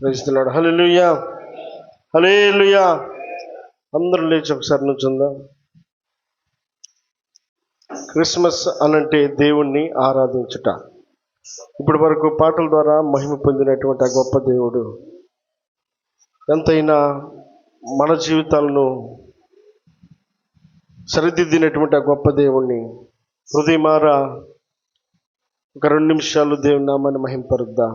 ప్రైస్తున్నాడు. హల్లెలూయా, హల్లెలూయా. అందరూ లేచి ఒకసారి నుంచుందాం. క్రిస్మస్ అనంటే దేవుణ్ణి ఆరాధించుట. ఇప్పటి వరకు పాటల ద్వారా మహిమ పొందినటువంటి ఆ గొప్ప దేవుడు ఎంతైనా మన జీవితాలను సరిదిద్దినటువంటి ఆ గొప్ప దేవుణ్ణి హృదయమారా ఒక 2 నిమిషాలు దేవుని నామాన్ని మహింపరుద్దాం.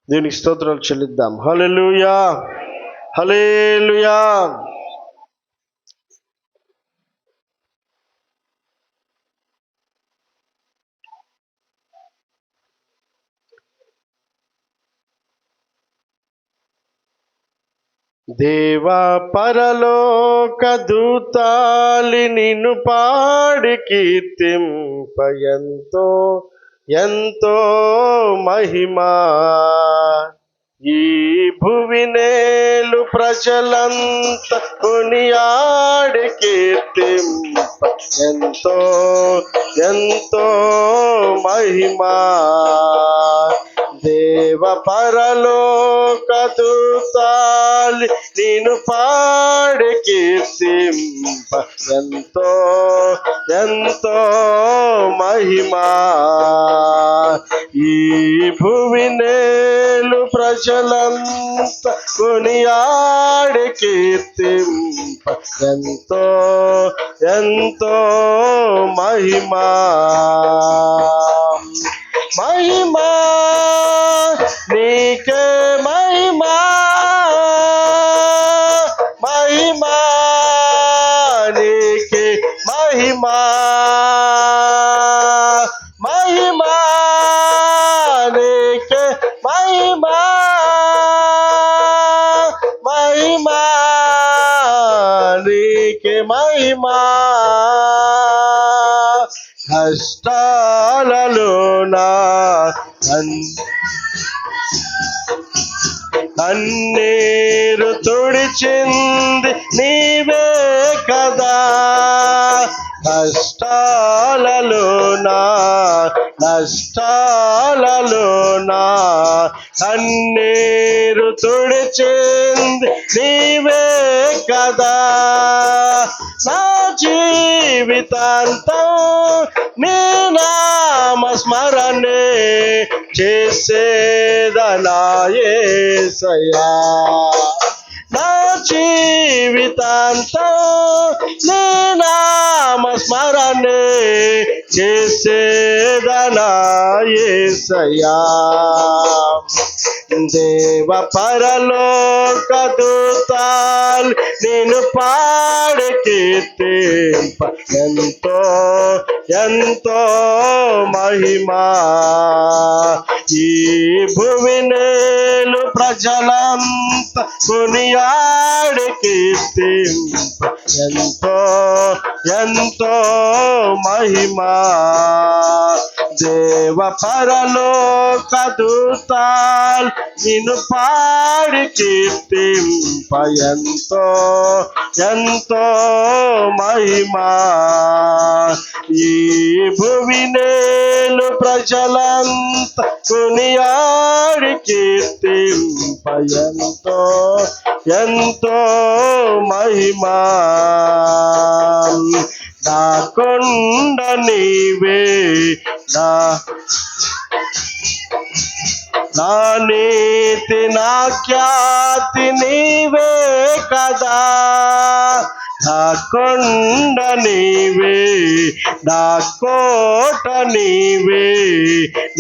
దేవునికి స్తోత్రాలు చెల్లిద్దాం. హల్లెలూయా, హల్లెలూయా. దేవా పరలోక దూతాలి నిన్ను పాడి కీర్తింప ఎంతో ఎంతో మహిమా. ఈ భువినేలు ప్రజలంత కొనియాడి కీర్తింప ఎంతో ఎంతో మహిమా. దేవ పరలోక దూతాలి నిన్ను పాడి కీర్తింప ఎంతో ఎంతో మహిమా. ఈ భువినేలు ప్రజలంత కొనియాడి కీర్తింప ఎంతో ఎంతో మహిమా. మహిమా నీకే మహిమా, మహిమా నీకే మహిమా, మహిమా నీకే మహిమా, మహిమా నీకే మహిమా. కష్టాలలోనా కన్నీరు తుడిచింది నీవే కదా. కష్టాలలోనా నష్టాలలోనా కన్నీరు తుడిచింది నీవే కదా. నా జీవితాంతం నీ నామ స్మరణే చేసేదనా యేసయ్యా. నా జీవితాంతం నీ నామ స్మరణే చేసేదనా యేసయ్యా. దేవ పరలోక దూతాలు నిన్ను పాడి కీర్తింప ఎంతో ఎంతో మహిమా. ఈ భువినేలు ప్రజలంత కొనియాడి కీర్తింప ఎంతో ఎంతో మహిమా. దేవ పరలోక దూతాలు నిన్ను పాడి కీర్తింప ఎంతో ఎంతో మహిమా. ఈ భువినేలు ప్రజలంత కొనియాడి కీర్తింప ఎంతో ఎంతో మహిమా. నా కొండ నీవే, నా నీతి నా ఖ్యాతి నీవే కదా. నా కొండ నీవే, నా కోట నీవే,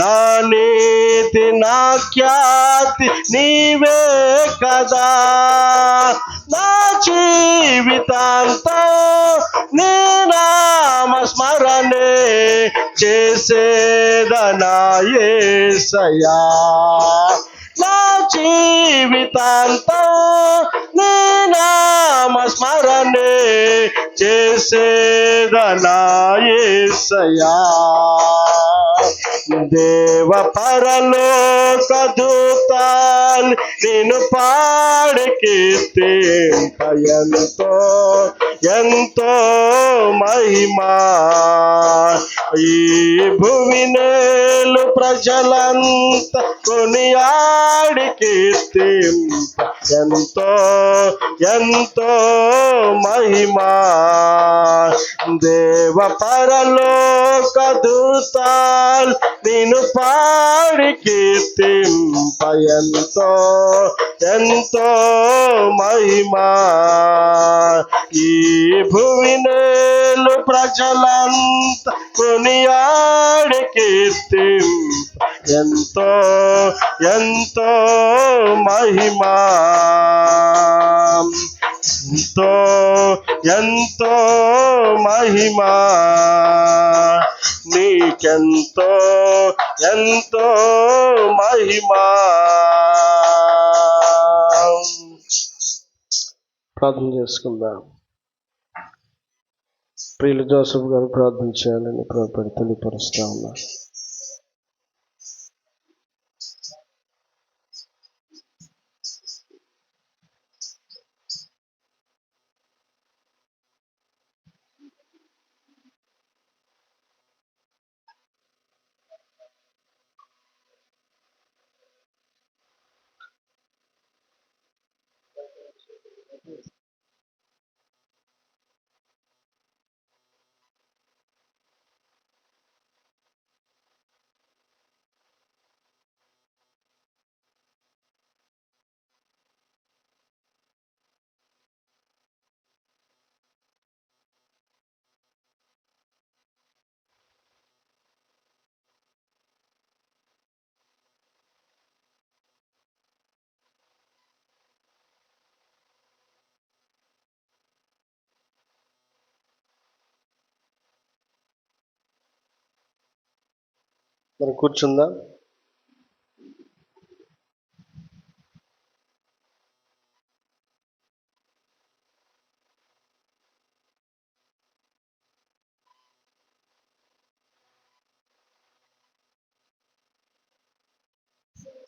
నా నీతి నా ఖ్యాతి నీవే కదా. నా జీవితాంతం నీ నామ స్మరణే చేసేదనా యేసయ్యా. నా జీవితాంతం నీ నామ స్మరణే చేసేదనా యేసయ్యా. దేవ పరలోక దూతాలు నేను పాడి కీర్తింప ఎంతో ఎంతో మహిమా. ఈ భూమి నేలు ప్రజలంతా కొనియాడి కీర్తింప ఎంతో ఎంతో మహిమా. దేవ పరలోక దూతాలు నేను పాడి కీర్తింప ఎంతో ఎంతో మహిమా. ఈ భూమి నేలు ప్రజలంతా కొనియాడి కీర్తింప ఎంతో ఎంతో మహిమా. ఎంతో ఎంతో మహిమా. నీకెంతో ఎంతో మహిమా. ప్రార్థన చేసుకుందాం. ప్రియులు జోసఫ్ గారు ప్రార్థన చేయాలని ప్రభుపడి తెలియపరుస్తా ఉన్నా. మరి కూర్చుందా.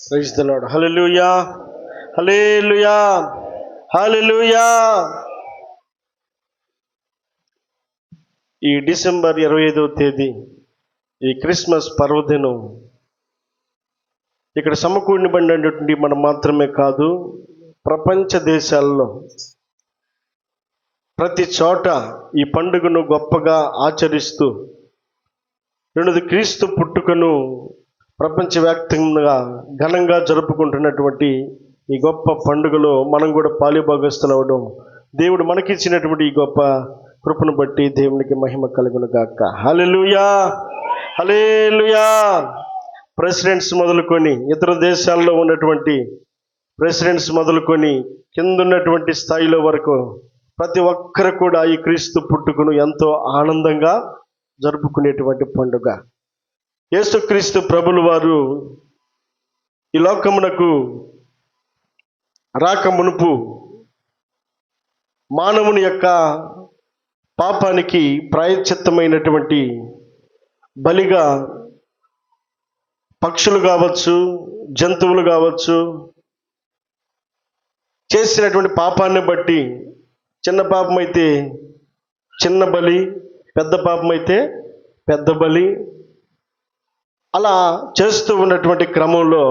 Praise the Lord. Hallelujah hallelujah hallelujah. ఈ డిసెంబర్ 25వ తేదీ ఈ క్రిస్మస్ పర్వదినం ఇక్కడ సమకూడినటువంటి మనం మాత్రమే కాదు, ప్రపంచ దేశాల్లో ప్రతి చోట ఈ పండుగను గొప్పగా ఆచరిస్తూ రెండోది క్రీస్తు పుట్టుకను ప్రపంచవ్యాప్తంగా ఘనంగా జరుపుకుంటున్నటువంటి ఈ గొప్ప పండుగలో మనం కూడా పాలుభాగస్తులవడం దేవుడు మనకిచ్చినటువంటి ఈ గొప్ప కృపను బట్టి దేవునికి మహిమ కలుగును గాక. హల్లెలూయా హల్లెలూయా. ప్రెసిడెంట్స్ మొదలుకొని ఇతర దేశాల్లో ఉన్నటువంటి ప్రెసిడెంట్స్ మొదలుకొని కిందున్నటువంటి స్థాయిలో వరకు ప్రతి ఒక్కరు కూడా ఈ క్రీస్తు పుట్టుకను ఎంతో ఆనందంగా జరుపుకునేటువంటి పండుగ. యేసుక్రీస్తు ప్రభులు వారు ఈ లోకమునకు రాక మునుపు మానవుని యొక్క పాపానికి ప్రాయశ్చిత్తమైనటువంటి బలిగా పక్షులు కావచ్చు, జంతువులు కావచ్చు, చేసినటువంటి పాపాన్ని బట్టి చిన్న పాపం అయితే చిన్న బలి, పెద్ద పాపం అయితే పెద్ద బలి, అలా చేస్తూ ఉన్నటువంటి క్రమంలో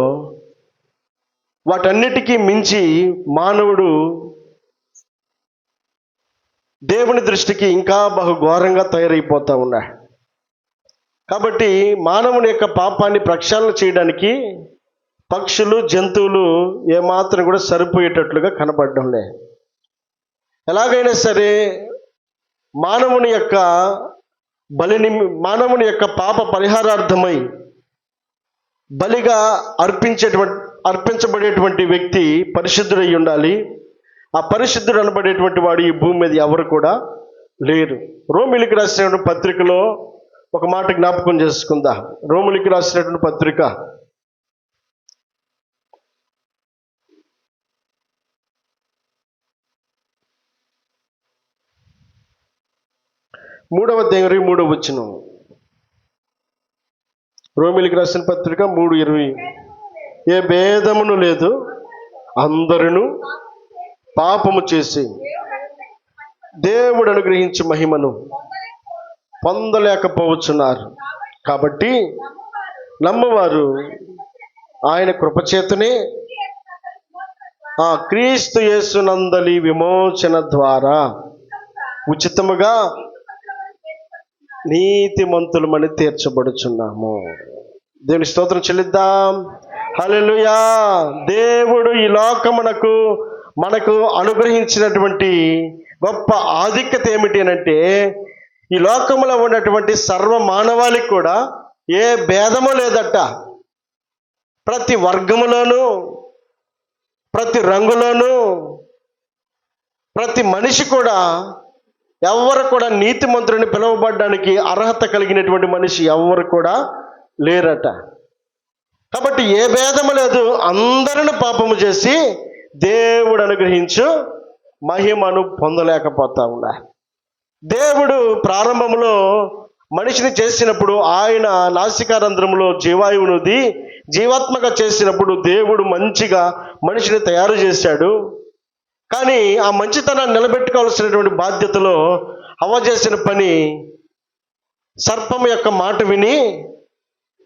వాటన్నిటికీ మించి మానవుడు దేవుని దృష్టికి ఇంకా బహుఘోరంగా తయారైపోతూ ఉన్నాడు. కాబట్టి మానవుని యొక్క పాపాన్ని ప్రక్షాళన చేయడానికి పక్షులు, జంతువులు ఏమాత్రం కూడా సరిపోయేటట్లుగా కనబడడం లే. ఎలాగైనా సరే మానవుని యొక్క బలిని, మానవుని యొక్క పాప పరిహారార్థమై బలిగా అర్పించబడేటువంటి వ్యక్తి పరిశుద్ధుడై ఉండాలి. ఆ పరిశుద్ధుడు అనబడేటువంటి వాడు ఈ భూమి మీద ఎవరు కూడా లేరు. రోమిలికి రాసినటువంటి పత్రికలో ఒక మాట జ్ఞాపకం చేసుకుందా. రోమిలికి రాసినటువంటి పత్రిక 3వ అధ్యాయం 3వ వచనం. రోమిలికి రాసిన పత్రిక 3:20. ఏ భేదమును లేదు, అందరూ పాపము చేసి దేవుడు అనుగ్రహించి మహిమను పొందలేకపోవచ్చున్నారు. కాబట్టి నమ్మవారు ఆయన కృపచేతనే క్రీస్తు యేసునందలి విమోచన ద్వారా ఉచితముగా నీతిమంతులమని తీర్చబడుచున్నాము. దేవుని స్తోత్రం చెల్లిద్దాం. హల్లెలూయా. దేవుడు ఈ లోకమునకు మనకు అనుగ్రహించినటువంటి గొప్ప ఆధిక్యత ఏమిటి అంటే, ఈ లోకములో ఉన్నటువంటి సర్వ మానవాళికి కూడా ఏ భేదము లేదట. ప్రతి వర్గములోనూ, ప్రతి రంగులోనూ, ప్రతి మనిషి కూడా, ఎవరు కూడా నీతిమంతుడిని పిలువబడడానికి అర్హత కలిగినటువంటి మనిషి ఎవరు కూడా లేరట. కాబట్టి ఏ భేదము లేదు, అందరిని పాపము చేసి దేవుడు అనుగ్రహించు మహిమను పొందలేకపోతా ఉన్నారు. దేవుడు ప్రారంభంలో మనిషిని చేసినప్పుడు ఆయన నాసికారంధ్రములో జీవాయువునుది జీవాత్మగా చేసినప్పుడు దేవుడు మంచిగా మనిషిని తయారు చేశాడు. కానీ ఆ మంచితనాన్ని నిలబెట్టుకోవాల్సినటువంటి బాధ్యతలో హవ్వ చేసిన పని, సర్పం యొక్క మాట విని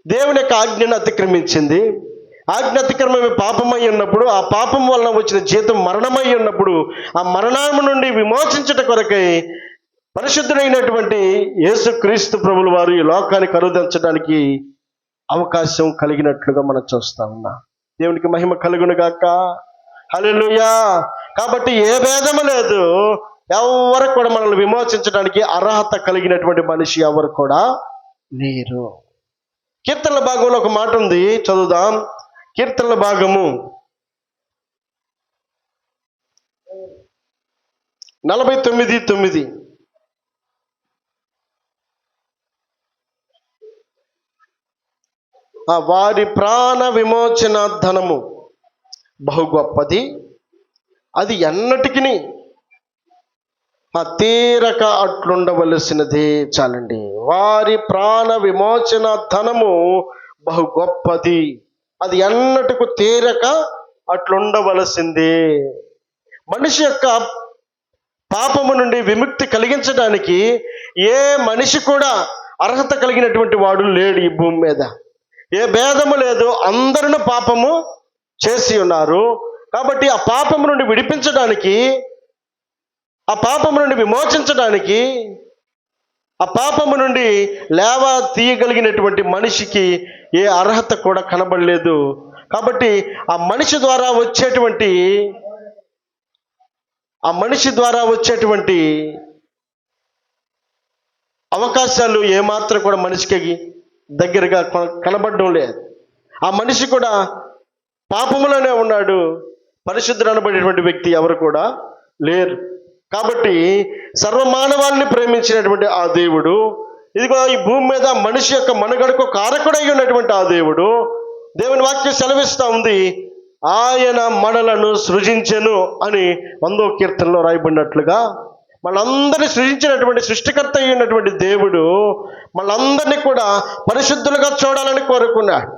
దేవుని యొక్క ఆజ్ఞను అతిక్రమించింది. ఆజ్ఞ అతిక్రమమే పాపమై ఉన్నప్పుడు, ఆ పాపం వలన వచ్చిన జీతం మరణమై ఉన్నప్పుడు, ఆ మరణము నుండి విమోచించుట కొరకై పరిశుద్ధుడైనటువంటి యేసుక్రీస్తు ప్రభుల వారు ఈ లోకాన్ని కరుదించడానికి అవకాశం కలిగినట్లుగా మనం చూస్తా ఉన్నాం. దేవునికి మహిమ కలుగును గాక. హల్లెలూయా. కాబట్టి ఏ భేదము లేదు, ఎవరు కూడా మనల్ని విమోచించడానికి అర్హత కలిగినటువంటి మనిషి ఎవరు కూడా లేరు. కీర్తనల భాగంలో ఒక మాట ఉంది, చదువుదాం. కీర్తనల భాగము 49:9. వారి ప్రాణ విమోచన ధనము బహు గొప్పది, అది ఎన్నటికి తీరక అట్లుండవలసినదే. చాలండి. వారి ప్రాణ విమోచన ధనము బహు గొప్పది, అది ఎన్నటికి తీరక అట్లుండవలసిందే. మనిషి యొక్క పాపము నుండి విముక్తి కలిగించడానికి ఏ మనిషి కూడా అర్హత కలిగినటువంటి వాడు లేడు ఈ భూమి మీద. ఏ భేదము లేదు, అందరూ పాపము చేసి ఉన్నారు. కాబట్టి ఆ పాపము నుండి విడిపించడానికి, ఆ పాపము నుండి విమోచించడానికి, ఆ పాపము నుండి లేవ తీయగలిగినటువంటి మనిషికి ఏ అర్హత కూడా కనబడలేదు. కాబట్టి ఆ మనిషి ద్వారా వచ్చేటువంటి అవకాశాలు ఏమాత్రం కూడా మనిషికి దగ్గరగా కనబడడం లేదు. ఆ మనిషి కూడా పాపములోనే ఉన్నాడు. పరిశుద్ధుడు అనబడేటువంటి వ్యక్తి ఎవరు కూడా లేరు. కాబట్టి సర్వమానవాళిని ప్రేమించినటువంటి ఆ దేవుడు, ఇదిగో ఈ భూమి మీద మనిషి యొక్క మనుగడకు కారకుడై ఉన్నటువంటి ఆ దేవుడు, దేవుని వాక్యం సెలవిస్తూ ఉంది, ఆయన మనలను సృజించెను అని 100వ కీర్తనలో రాయబడినట్లుగా, మనందరినీ సృజించినటువంటి సృష్టికర్త అయినటువంటి దేవుడు మనందరినీ కూడా పరిశుద్ధులుగా చూడాలని కోరుకున్నాడు.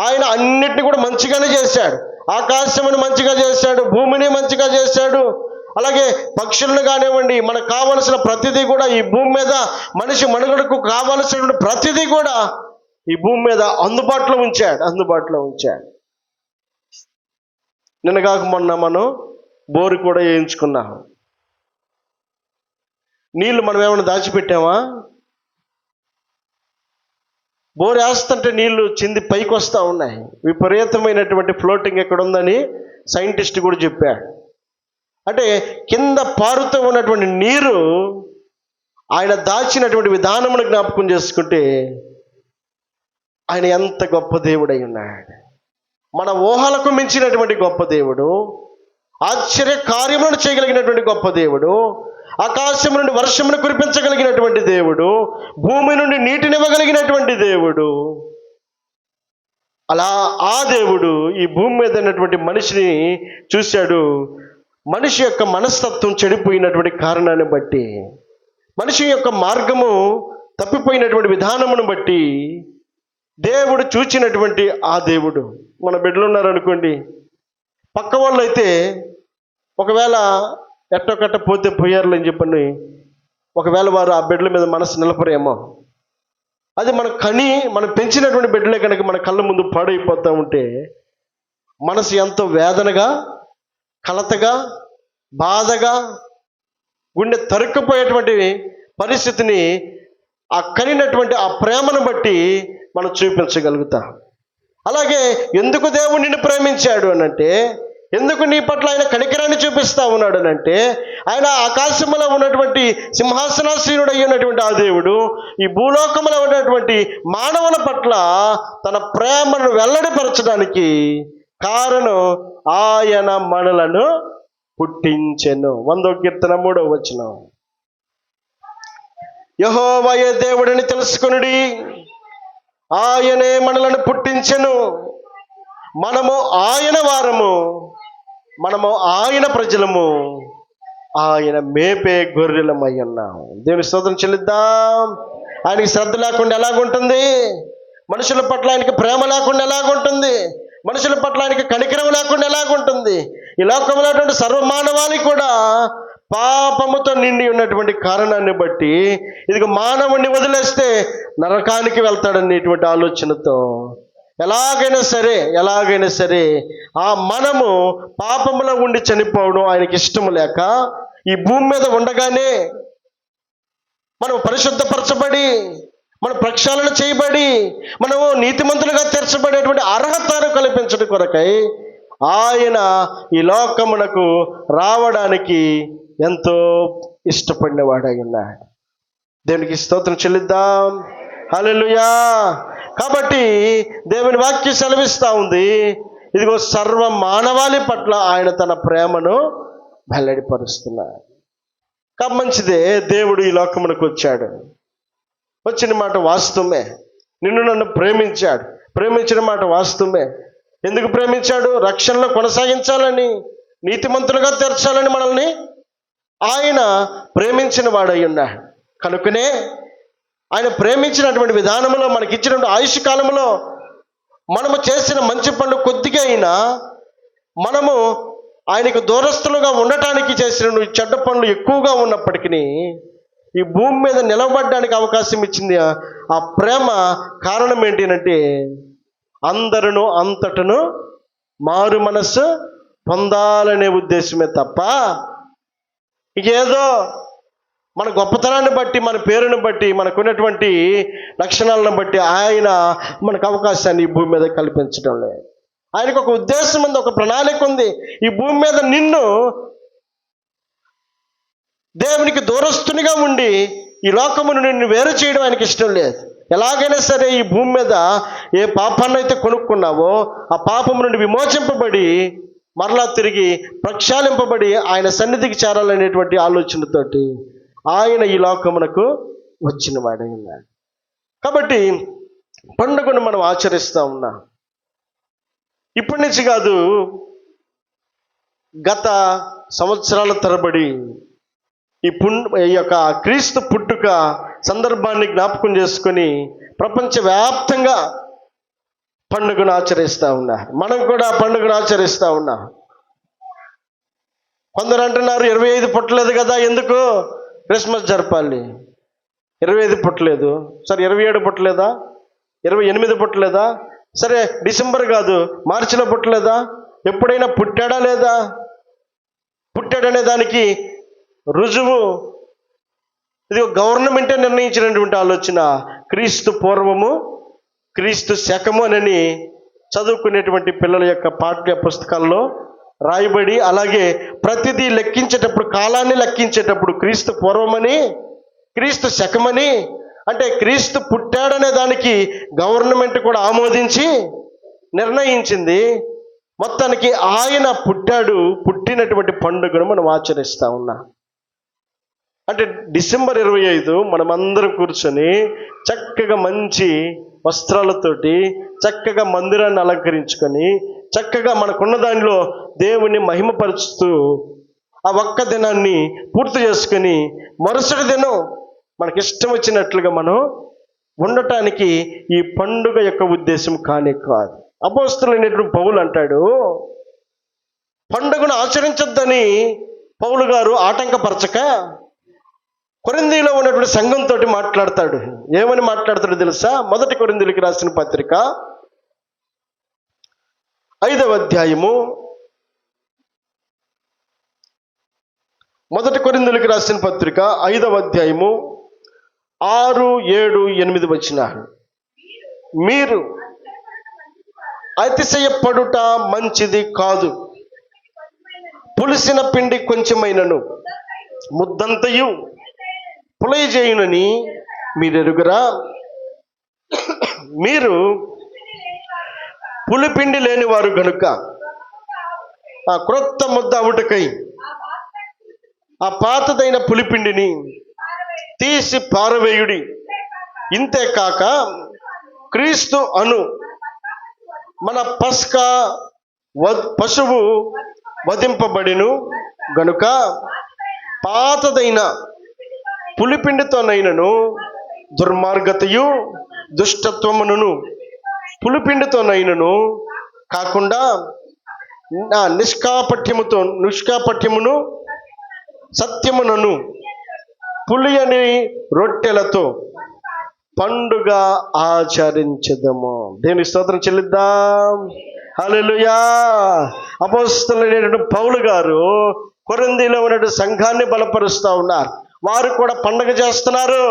ఆయన అన్నిటిని కూడా మంచిగానే చేశాడు. ఆకాశమును మంచిగా చేశాడు, భూమిని మంచిగా చేశాడు, అలాగే పక్షులను కానివ్వండి, మనకు కావలసిన ప్రతిదీ కూడా ఈ భూమి మీద మనిషి మనుగడకు కావలసినటువంటి ప్రతిదీ కూడా ఈ భూమి మీద అందుబాటులో ఉంచాడు. నిన్నగాక మొన్న మనం బోరు కూడా వేయించుకున్నాం. నీళ్లు మనం ఏమైనా దాచిపెట్టామా? బోరు వేస్తుంటే నీళ్లు చింది పైకి వస్తూ ఉన్నాయి. విపరీతమైనటువంటి ఫ్లోటింగ్ ఎక్కడ ఉందని సైంటిస్ట్ కూడా చెప్పాడు. అంటే కింద పారుతూ ఉన్నటువంటి నీరు ఆయన దాచినటువంటి విధానమును జ్ఞాపకం చేసుకుంటే ఆయన ఎంత గొప్ప దేవుడై ఉన్నాడు. మన ఊహలకు మించినటువంటి గొప్ప దేవుడు, ఆశ్చర్య కార్యములను చేయగలిగినటువంటి గొప్ప దేవుడు, ఆకాశం నుండి వర్షమును కురిపించగలిగినటువంటి దేవుడు, భూమి నుండి నీటినివ్వగలిగినటువంటి దేవుడు. అలా ఆ దేవుడు ఈ భూమి మీద ఉన్నటువంటి మనిషిని చూశాడు. మనిషి యొక్క మనస్తత్వం చెడిపోయినటువంటి కారణాన్ని బట్టి, మనిషి యొక్క మార్గము తప్పిపోయినటువంటి విధానమును బట్టి దేవుడు చూచినటువంటి ఆ దేవుడు. మన బిడ్డలు ఉన్నారనుకోండి, పక్క వాళ్ళు అయితే ఒకవేళ ఎట్టొకట్ట పోతే పోయారులే అని చెప్పని ఒకవేళ వారు ఆ బిడ్డల మీద మనసు నిలపరేమో. అది మనం పెంచినటువంటి బిడ్డలే కనుక మన కళ్ళ ముందు పాడైపోతూ ఉంటే మనసు ఎంతో వేదనగా, కలతగా, బాధగా, గుండె తరుక్కుపోయేటువంటి పరిస్థితిని ఆ కనినటువంటి ఆ ప్రేమను బట్టి మనం చూపించగలుగుతాం. అలాగే ఎందుకు దేవుడు నిన్ను ప్రేమించాడు అనంటే, ఎందుకు నీ పట్ల ఆయన కనికరాన్ని చూపిస్తా ఉన్నాడు అనంటే, ఆయన ఆకాశంలో ఉన్నటువంటి సింహాసనాసీనుడు అయ్యున్నటువంటి ఆ దేవుడు ఈ భూలోకంలో ఉన్నటువంటి మానవుల పట్ల తన ప్రేమను వెల్లడిపరచడానికి కారణం ఆయన మనలను పుట్టించెను. 100వ కీర్తన 3వ వచనం. యెహోవాయే దేవుడని తెలుసుకొనుడి, ఆయనే మనలను పుట్టించెను, మనము ఆయన వారము, మనము ఆయన ప్రజలము, ఆయన మేపే గొర్రెలమై ఉన్నాం. దేవుని స్తోత్రం చెల్లిద్దాం. ఆయనకి శ్రద్ధ లేకుండా ఎలాగుంటుంది? మనుషుల పట్ల ఆయనకి ప్రేమ లేకుండా ఎలాగుంటుంది? మనుషుల పట్ల ఆయనకి కనికరం లేకుండా ఎలాగుంటుంది? ఈ లోకంలో ఉన్నటువంటి సర్వమానవాళి కూడా పాపముతో నిండి ఉన్నటువంటి కారణాన్ని బట్టి ఇదిగో మానవుణ్ణి వదిలేస్తే నరకానికి వెళ్తాడనేటువంటి ఆలోచనతో ఎలాగైనా సరే ఆ మనము పాపములో ఉండి చనిపోవడం ఆయనకి ఇష్టము లేక ఈ భూమి మీద ఉండగానే మనం పరిశుద్ధపరచబడి, మనం ప్రక్షాళన చేయబడి, మనము నీతిమంతులుగా తీర్చబడేటువంటి అర్హతను కల్పించడం కొరకై ఆయన ఈ లోకమునకు రావడానికి ఎంతో ఇష్టపడినవాడై ఉన్నాడు. దేవునికి స్తోత్రం చెల్లిద్దాం. హల్లెలూయా. కాబట్టి దేవుని వాక్యం సెలవిస్తూ ఉంది, ఇదిగో సర్వ మానవాళి పట్ల ఆయన తన ప్రేమను వెల్లడిపరుస్తున్నాడు. కాబట్టి మంచిదే, దేవుడు ఈ లోకమునకు వచ్చాడు. వచ్చిన మాట వాస్తవమే. నిన్ను నన్ను ప్రేమించాడు. ప్రేమించిన మాట వాస్తవమే. ఎందుకు ప్రేమించాడు? రక్షణలో కొనసాగించాలని, నీతిమంతులుగా తీర్చాలని మనల్ని ఆయన ప్రేమించిన వాడై ఉన్నాడు. కనుకనే ఆయన ప్రేమించినటువంటి విధానంలో మనకిచ్చినటువంటి ఆయుష్ కాలంలో మనము చేసిన మంచి పనులు కొద్దిగా అయినా మనము ఆయనకు దూరస్తులుగా ఉండటానికి చేసిన చెడ్డ పనులు ఎక్కువగా ఉన్నప్పటికీ ఈ భూమి మీద నిలబడడానికి అవకాశం ఇచ్చింది ఆ ప్రేమ. కారణం ఏంటంటే అందరూ అంతటను మారు మనస్సు పొందాలనే ఉద్దేశమే తప్ప ఇకేదో మన గొప్పతనాన్ని బట్టి, మన పేరుని బట్టి, మనకున్నటువంటి లక్షణాలను బట్టి ఆయన మనకు అవకాశాన్ని ఈ భూమి మీద కల్పించడం లేదు. ఆయనకు ఒక ఉద్దేశం ఉంది, ఒక ప్రణాళిక ఉంది. ఈ భూమి మీద నిన్ను దేవునికి దూరస్తునిగా ఉండి ఈ లోకమును నిన్ను వేరు చేయడం ఆయనకి ఇష్టం లేదు. ఎలాగైనా సరే ఈ భూమి మీద ఏ పాపాన్ని అయితే కొనుక్కున్నావో ఆ పాపము నుండి విమోచింపబడి మరలా తిరిగి ప్రక్షాళింపబడి ఆయన సన్నిధికి చేరాలనేటువంటి ఆలోచనతోటి ఆయన ఈ లోకమునకు వచ్చిన వాడై ఉన్నాడు. కాబట్టి పండుగను మనం ఆచరిస్తూ ఉన్నాం. ఇప్పటి నుంచి కాదు, గత సంవత్సరాల తరబడి ఈ యొక్క క్రీస్తు పుట్టుక సందర్భాన్ని జ్ఞాపకం చేసుకొని ప్రపంచవ్యాప్తంగా పండుగను ఆచరిస్తూ ఉన్నారు. మనం కూడా పండుగను ఆచరిస్తూ ఉన్నాం. కొందరు అంటున్నారు 25 పుట్టలేదు కదా, ఎందుకు క్రిస్మస్ జరపాలి? 25 పుట్టలేదు, సరే 27 పుట్టలేదా, 28 పుట్టలేదా, సరే డిసెంబర్ కాదు మార్చిలో పుట్టలేదా, ఎప్పుడైనా పుట్టాడా లేదా? పుట్టాడనే దానికి రుజువు ఇది గవర్నమెంటే నిర్ణయించినటువంటి ఆలోచన. క్రీస్తు పూర్వము, క్రీస్తు శకము అని చదువుకునేటువంటి పిల్లల యొక్క పాఠ్య పుస్తకాల్లో రాయబడి, అలాగే ప్రతిదీ లెక్కించేటప్పుడు, కాలాన్ని లెక్కించేటప్పుడు క్రీస్తు పూర్వమని, క్రీస్తు శకమని, అంటే క్రీస్తు పుట్టాడనే దానికి గవర్నమెంట్ కూడా ఆమోదించి నిర్ణయించింది. మొత్తానికి ఆయన పుట్టినటువంటి పండుగను మనం ఆచరిస్తూ ఉన్నాం. అంటే డిసెంబర్ 25 మనమందరం కూర్చొని చక్కగా మంచి వస్త్రాలతోటి చక్కగా మందిరాన్ని అలంకరించుకొని చక్కగా మనకున్న దానిలో దేవుణ్ణి మహిమపరుచుతూ ఆ ఒక్క దినాన్ని పూర్తి చేసుకొని మరుసటి దినం మనకిష్టం వచ్చినట్లుగా మనం ఉండటానికి ఈ పండుగ యొక్క ఉద్దేశం కానే కాదు. అపోస్తలుడైనటువంటి పౌలు అంటాడు, పండుగను ఆచరించొద్దని పౌలు గారు ఆటంకపరచక కొరింథీలో ఉన్నటువంటి సంఘంతో మాట్లాడతాడు. ఏమని మాట్లాడతాడు తెలుసా? 1 కొరింథీయులకు రాసిన పత్రిక 5వ అధ్యాయము 1 కొరింథీయులకు రాసిన పత్రిక 5వ అధ్యాయము 6, 7, 8 వచనాలు. మీరు అతిశయపడుట మంచిది కాదు. పులిసిన పిండి కొంచెమైనను ముద్దంతయు పులయజేయునని మీరెరుగురా? మీరు పులిపిండి లేని వారు గనుక ఆ క్రొత్త ముద్ద అవుటకై ఆ పాతదైన పులిపిండిని తీసి పారవేయుడి. ఇంతే కాక క్రీస్తు అను మన పస్కా పశువు వధింపబడిను గనుక పాతదైన పులిపిండితోనైనను దుర్మార్గతయు దుష్టత్వమును పులిపిండితోనైనను కాకుండా నిష్కాపట్యమును సత్యమునను పులియని రొట్టెలతో పండుగ ఆచరించదము. దేవుని స్తోత్రం చెల్లిద్దాం. హల్లెలూయా. అపోస్తలుడైనటువంటి పౌలు గారు కొరింథీలో ఉన్నటువంటి సంఘాన్ని బలపరుస్తూ ఉన్నారు. వారు కూడా పండుగ చేస్తున్నారు,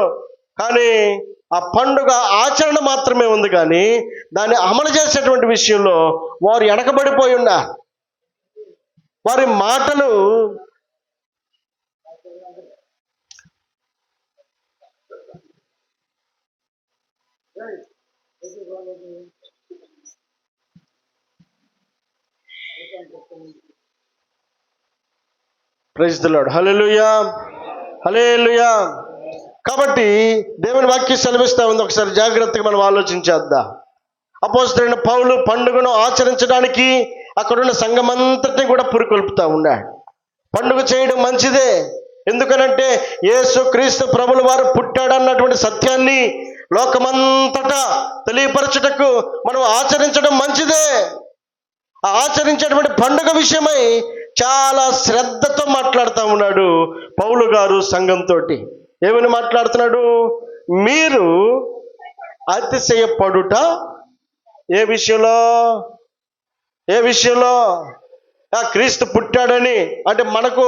కానీ ఆ పండుగ ఆచరణ మాత్రమే ఉంది, కానీ దాన్ని అమలు చేసేటువంటి విషయంలో వారు వెనకబడిపోయి ఉన్నారు. వారి మాటలు ప్రైజ్ ది లార్డ్. హల్లెలూయా, హల్లెలూయా. కాబట్టి దేవుని వాక్యం సెలవిస్తా ఉంది. ఒకసారి జాగ్రత్తగా మనం ఆలోచించేద్దాం. అపోస్తలుడైన పౌలు పండుగను ఆచరించడానికి అక్కడున్న సంఘమంతటిని కూడా పురికొల్పుతా ఉన్నాడు. పండుగ చేయడం మంచిదే, ఎందుకనంటే యేసు క్రీస్తు ప్రభుల వారు పుట్టాడన్నటువంటి సత్యాన్ని లోకమంతటా తెలియపరచుటకు మనం ఆచరించడం మంచిదే. ఆ ఆచరించేటువంటి పండుగ విషయమై చాలా శ్రద్ధతో మాట్లాడుతూ ఉన్నాడు పౌలు గారు సంఘంతో. ఏమని మాట్లాడుతున్నాడు? మీరు అతిశయపడుట ఏ విషయంలో? క్రీస్తు పుట్టాడని అంటే మనకు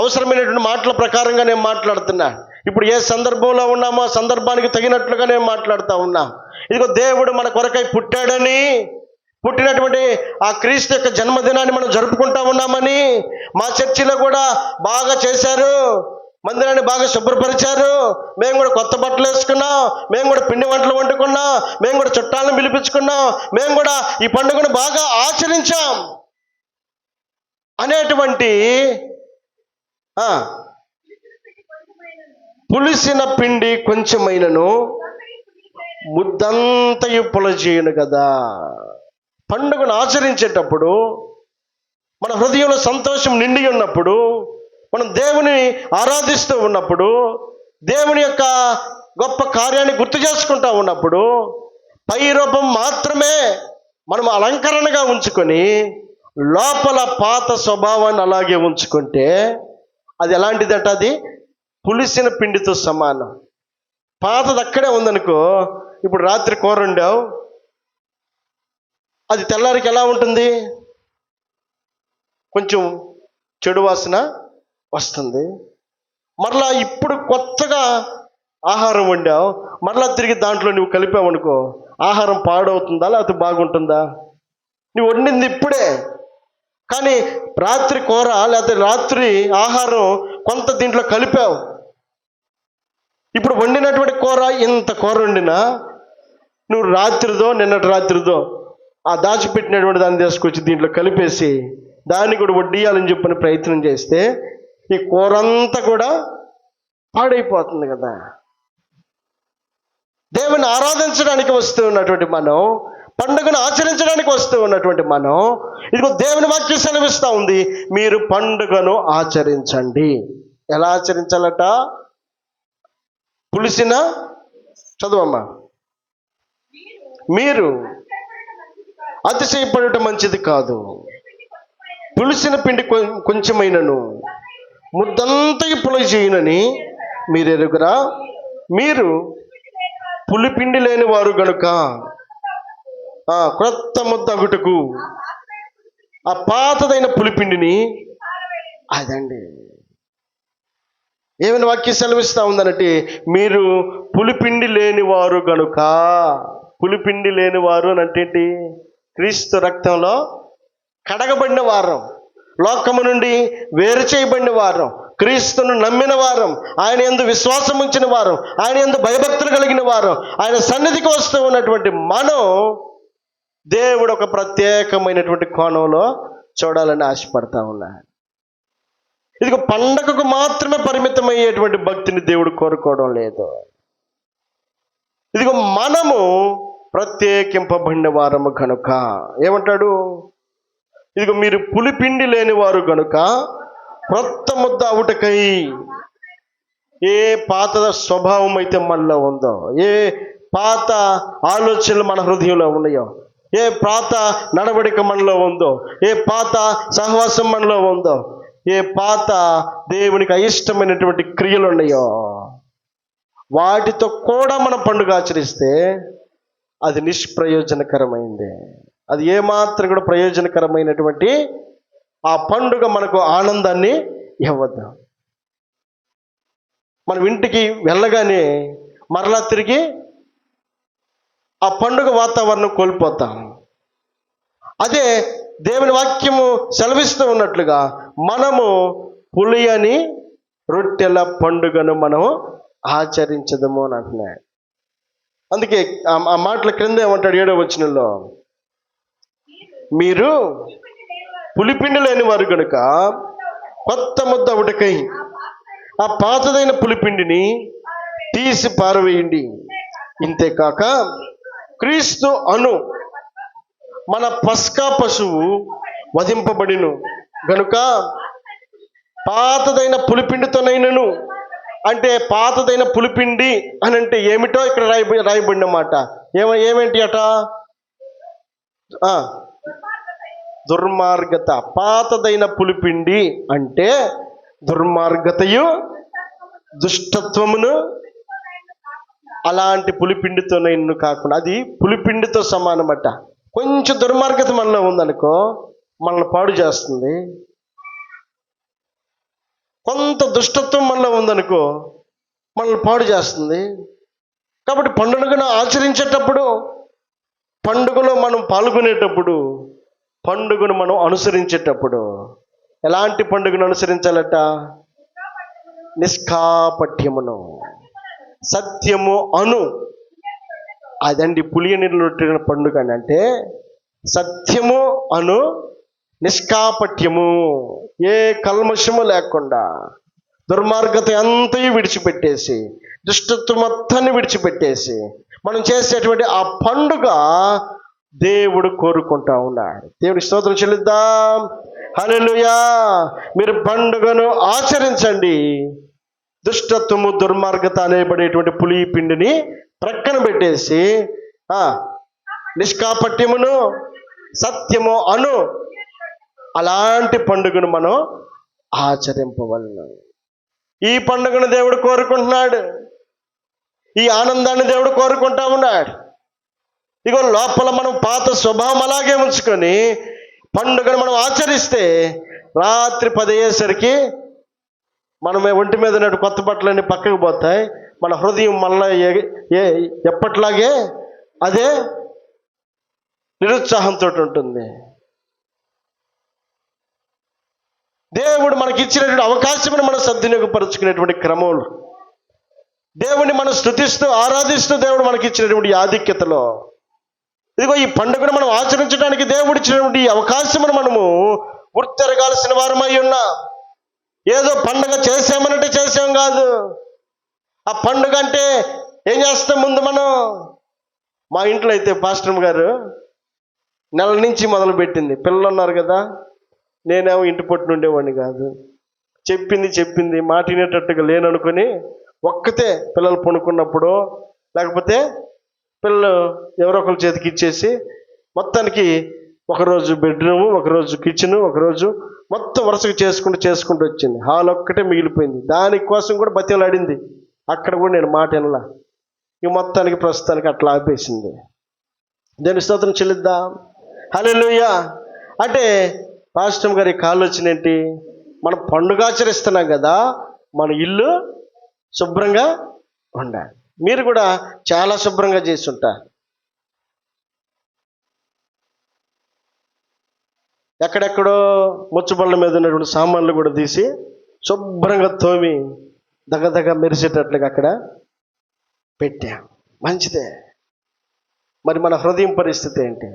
అవసరమైనటువంటి మాటల ప్రకారంగా నేను మాట్లాడుతున్నా. ఇప్పుడు ఏ సందర్భంలో ఉన్నామో ఆ సందర్భానికి తగినట్లుగా నేను మాట్లాడుతూ ఉన్నా. ఇదిగో దేవుడు మన కొరకై పుట్టాడని, పుట్టినటువంటి ఆ క్రీస్తు యొక్క జన్మదినాన్ని మనం జరుపుకుంటా ఉన్నామని మా చర్చిలో కూడా బాగా చేశారు, మందిరాన్ని బాగా శుభ్రపరిచారు, మేము కూడా కొత్త బట్టలు వేసుకున్నాం, మేము కూడా పిండి వంటలు వండుకున్నాం, మేము కూడా చుట్టాలను పిలిపించుకున్నాం, మేము కూడా ఈ పండుగను బాగా ఆచరించాం అనేటువంటి పులిసిన పిండి కొంచెమైనను ముద్దంతయు పులజేయును కదా. పండుగను ఆచరించేటప్పుడు మన హృదయంలో సంతోషం నిండి ఉన్నప్పుడు, మనం దేవుని ఆరాధిస్తూ ఉన్నప్పుడు, దేవుని యొక్క గొప్ప కార్యాన్ని గుర్తు చేసుకుంటూ ఉన్నప్పుడు పై రూపం మాత్రమే మనం అలంకరణగా ఉంచుకొని లోపల పాత స్వభావాన్ని అలాగే ఉంచుకుంటే అది ఎలాంటిదట? అది పులిసిన పిండితో సమానం. పాతది అక్కడే ఉందనుకో, ఇప్పుడు రాత్రి కూర వండావు, అది తెల్లారికి ఎలా ఉంటుంది? కొంచెం చెడు వాసన వస్తుంది. మరలా ఇప్పుడు కొత్తగా ఆహారం వండావు, మరలా తిరిగి దాంట్లో నువ్వు కలిపావనుకో, ఆహారం పాడవుతుందా లేకపోతే బాగుంటుందా? నువ్వు వండింది ఇప్పుడే, కానీ రాత్రి కూర లేకపోతే రాత్రి ఆహారం కొంత దీంట్లో కలిపావు. ఇప్పుడు వండినటువంటి కూర, ఇంత కూర వండినా నువ్వు రాత్రిదో నిన్నటి రాత్రిదో ఆ దాచిపెట్టినటువంటి దాన్ని తీసుకొచ్చి దీంట్లో కలిపేసి దాన్ని కూడా వడ్డియాలని చెప్పని ప్రయత్నం చేస్తే ఈ కూర అంతా కూడా పాడైపోతుంది కదా. దేవుని ఆరాధించడానికి వస్తూ ఉన్నటువంటి మనం, పండుగను ఆచరించడానికి వస్తూ ఉన్నటువంటి మనం, ఇదిగో దేవుని వాక్యం సెలవిస్తూ ఉంది, మీరు పండుగను ఆచరించండి. ఎలా ఆచరించాలట? పులిసిన, చదువమ్మా, మీరు అతిశయపడట మంచిది కాదు. పులిసిన పిండి కొంచెమైనను ముద్దంతకి పులి చేయనని మీరు ఎరుగురా. మీరు పులిపిండి లేని వారు గనుక క్రొత్త ముద్ద అగుటకు ఆ పాతదైన పులిపిండిని అదండి ఏమైనా వాక్యం సెలవిస్తూ ఉందనంటే, మీరు పులిపిండి లేని వారు గనుక. పులిపిండి లేని వారు అని అంటే ఏంటి? క్రీస్తు రక్తంలో కడగబడిన వారం, లోకము నుండి వేరు చేయబడిన వారం, క్రీస్తును నమ్మిన వారం, ఆయన యందు విశ్వాసం ఉంచిన వారం, ఆయన యందు భయభక్తులు కలిగిన వారం, ఆయన సన్నిధికి వస్తూ ఉన్నటువంటి మనం దేవుడు ఒక ప్రత్యేకమైనటువంటి కోణంలో చూడాలని ఆశపడతా ఉన్నాడు. ఇదిగో పండగకు మాత్రమే పరిమితమయ్యేటువంటి భక్తిని దేవుడు కోరుకోవడం లేదు. ఇదిగో మనము ప్రత్యేకింపబడిన వారము కనుక ఏమంటాడు? ఇదిగో మీరు పులిపిండి లేని వారు కనుక క్రొత్త ముద్ద అవుటకై. ఏ పాత స్వభావం అయితే మనలో ఉందో, ఏ పాత ఆలోచనలు మన హృదయంలో ఉన్నాయో, ఏ పాత నడవడిక మనలో ఉందో, ఏ పాత సహవాసం మనలో ఉందో, ఏ పాత దేవునికి అయిష్టమైనటువంటి క్రియలు ఉన్నాయో, వాటితో కూడా మనం పండుగ ఆచరిస్తే అది నిష్ప్రయోజనకరమైంది. అది ఏమాత్రం కూడా ప్రయోజనకరమైనటువంటి ఆ పండుగ మనకు ఆనందాన్ని ఇవ్వద్దు. మనం ఇంటికి వెళ్ళగానే మరలా తిరిగి ఆ పండుగ వాతావరణం కోల్పోతాం. అదే దేవుని వాక్యము సెలవిస్తూ ఉన్నట్లుగా మనము పులియని రొట్టెల పండుగను మనం ఆచరించదము అని అంటున్నాడు. అందుకే ఆ మాటల క్రింద ఏమంటాడు 7వ వచనంలో, మీరు పులిపిండి లేని వారు కనుక కొత్త ముద్ద ఉడకై ఆ పాతదైన పులిపిండిని తీసి పారవేయండి. ఇంతేకాక క్రీస్తు అను మన పస్కా పశువు వధింపబడిను గనుక పాతదైన పులిపిండితోనైనను. అంటే పాతదైన పులిపిండి అని అంటే ఏమిటో ఇక్కడ రాయబడిన మాట. ఏమేంటి అట? దుర్మార్గత. పాతదైన పులిపిండి అంటే దుర్మార్గతయు దుష్టత్వమును. అలాంటి పులిపిండితోనైనా కాకుండా అది పులిపిండితో సమానమట. కొంచెం దుర్మార్గత మనలో ఉందనుకో మనల్ని పాడు చేస్తుంది. కొంత దుష్టత్వం మనలో ఉందనుకో మనల్ని పాడు చేస్తుంది. కాబట్టి పండుగను ఆచరించేటప్పుడు, పండుగలో మనం పాల్గొనేటప్పుడు, పండుగను మనం అనుసరించేటప్పుడు ఎలాంటి పండుగను అనుసరించాలట? నిష్కాపట్యమును, సత్యము అను. అదండి పులియని రొట్టెల పండుగ అని అంటే సత్యము అను నిష్కాపట్యము. ఏ కల్మషము లేకుండా దుర్మార్గత అంతయు విడిచిపెట్టేసి, దుష్టత్వం మొత్తాన్ని విడిచిపెట్టేసి మనం చేసేటువంటి ఆ పండుగ దేవుడు కోరుకుంటా ఉన్నాడు. దేవుడికి స్తోత్రం చెల్లిద్దాం. హల్లెలూయా. మీరు పండుగను ఆచరించండి. దుష్టత్వము దుర్మార్గత అనేబడేటువంటి పులి పిండిని ప్రక్కన పెట్టేసి నిష్కాపట్యమును సత్యము అను అలాంటి పండుగను మనం ఆచరింపవలను. ఈ పండుగను దేవుడు కోరుకుంటున్నాడు. ఈ ఆనందాన్ని దేవుడు కోరుకుంటా ఉన్నాడు. ఇగో లోపల మనం పాత స్వభావం అలాగే ఉంచుకొని పండుగను మనం ఆచరిస్తే రాత్రి 10 అయ్యేసరికి మనం ఒంటి మీద ఉన్నట్టు కొత్త బట్టలన్నీ పక్కకు పోతాయి. మన హృదయం మళ్ళా ఎప్పట్లాగే అదే నిరుత్సాహంతో ఉంటుంది. దేవుడు మనకి ఇచ్చినటువంటి అవకాశం మనం సద్వినియోగపరుచుకునేటువంటి క్రమంలో, దేవుని మనం స్తుతిస్తూ ఆరాధిస్తూ దేవుడు మనకి ఇచ్చినటువంటి ఆధిక్యతలో, ఇదిగో ఈ పండుగను మనం ఆచరించడానికి దేవుడు ఇచ్చినటువంటి ఈ అవకాశమును మనము గుర్తెరగాల్సిన వారమై ఉన్నా. ఏదో పండుగ చేసామనంటే చేసాం కాదు. ఆ పండుగ అంటే ఏం చేస్తాం? ముందు మనం, మా ఇంట్లో అయితే పాస్టర్ గారు నెల నుంచి మొదలు పెట్టింది. పిల్లలు ఉన్నారు కదా, నేనేమో ఇంటి పట్టు ఉండేవాడిని కాదు. చెప్పింది మాట వినేటట్టుగా లేననుకొని ఒక్కతే పిల్లలు పడుకున్నప్పుడు, లేకపోతే పిల్లలు ఎవరో ఒకరి చేతికి ఇచ్చేసి మొత్తానికి ఒకరోజు బెడ్రూము, ఒకరోజు కిచెను, ఒకరోజు మొత్తం వరుసగా చేసుకుంటూ వచ్చింది. హాల్ ఒక్కటే మిగిలిపోయింది. దానికోసం కూడా బతిలాడింది. అక్కడ కూడా నేను మాట వినలా. ఇక మొత్తానికి ప్రస్తుతానికి అట్లా ఆపేసింది. దేవుని స్తోత్రం చెల్లిద్దాం. హల్లెలూయా. అంటే పాస్టర్ గారి కాళ్ళు వచ్చినేంటి, మనం పండుగ ఆచరిస్తున్నాం కదా, మన ఇల్లు శుభ్రంగా ఉండాలి. మీరు కూడా చాలా శుభ్రంగా చేసి ఉంటారు. ఎక్కడెక్కడో ముచ్చుబళ్ళ మీద ఉన్నటువంటి సామాన్లు కూడా తీసి శుభ్రంగా తోమి దగ్గ మెరిసేటట్లుగా అక్కడ పెట్టాం. మంచిదే. మరి మన హృదయం పరిస్థితి ఏంటి?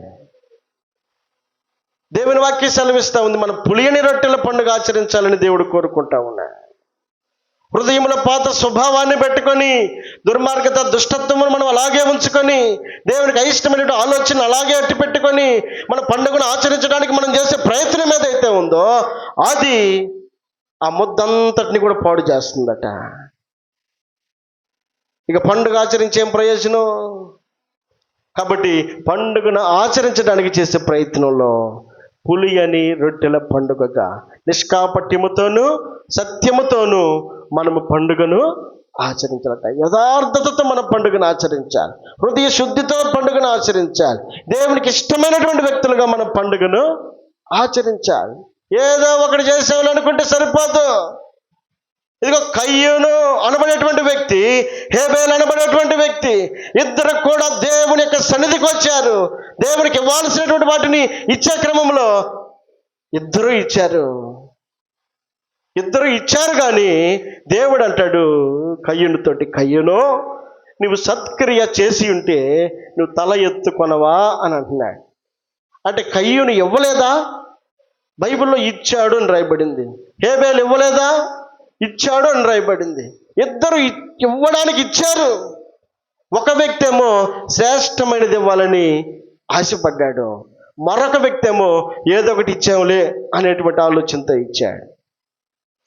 దేవుని వాక్యం సెలవిస్తూ ఉంది, మన పులియని రొట్టెల పండుగ ఆచరించాలని దేవుడు కోరుకుంటా ఉన్నాడు. హృదయంలో పాత స్వభావాన్ని పెట్టుకొని, దుర్మార్గత దుష్టత్వమును మనం అలాగే ఉంచుకొని, దేవునికి అయిష్టమైన ఆలోచన అలాగే అట్టి పెట్టుకొని మన పండుగను ఆచరించడానికి మనం చేసే ప్రయత్నం ఏదైతే ఉందో అది ఆ ముద్దంతటిని కూడా పాడు చేస్తుందట. ఇక పండుగ ఆచరించే ప్రయోజనం? కాబట్టి పండుగను ఆచరించడానికి చేసే ప్రయత్నంలో పులియని రొట్టెల పండుగగా నిష్కాపట్యముతోనూ సత్యముతోనూ మనము పండుగను ఆచరించాలట. యథార్థతతో మనం పండుగను ఆచరించాలి. హృదయ శుద్ధితో పండుగను ఆచరించాలి. దేవునికి ఇష్టమైనటువంటి వ్యక్తులుగా మనం పండుగను ఆచరించాలి. ఏదో ఒకటి చేసేవాళ్ళు అనుకుంటే సరిపోదు. ఇదిగో కయ్యూను అనబడేటువంటి వ్యక్తి, హేబేలు అనబడేటువంటి వ్యక్తి, ఇద్దరు కూడా దేవుని యొక్క సన్నిధికి వచ్చారు. దేవునికి ఇవ్వాల్సినటువంటి వాటిని ఇచ్చే క్రమంలో ఇద్దరు ఇచ్చారు కానీ దేవుడు అంటాడు కయ్యూనుతోటి, కయ్యూను నువ్వు సత్క్రియ చేసి ఉంటే నువ్వు తల ఎత్తుకొనవా అని అంటున్నాడు. అంటే కయ్యూను ఇవ్వలేదా? బైబిల్లో ఇచ్చాడు అని రాయబడింది. హేబేలు ఇవ్వలేదా? ఇచ్చాడు అని రాయబడింది. ఇద్దరు ఇవ్వడానికి ఇచ్చారు. ఒక వ్యక్తి ఏమో శ్రేష్టమైనది ఇవ్వాలని ఆశపడ్డాడు, మరొక వ్యక్తి ఏమో ఏదో ఒకటి ఇచ్చాములే అనేటువంటి ఆలోచనతో ఇచ్చాడు.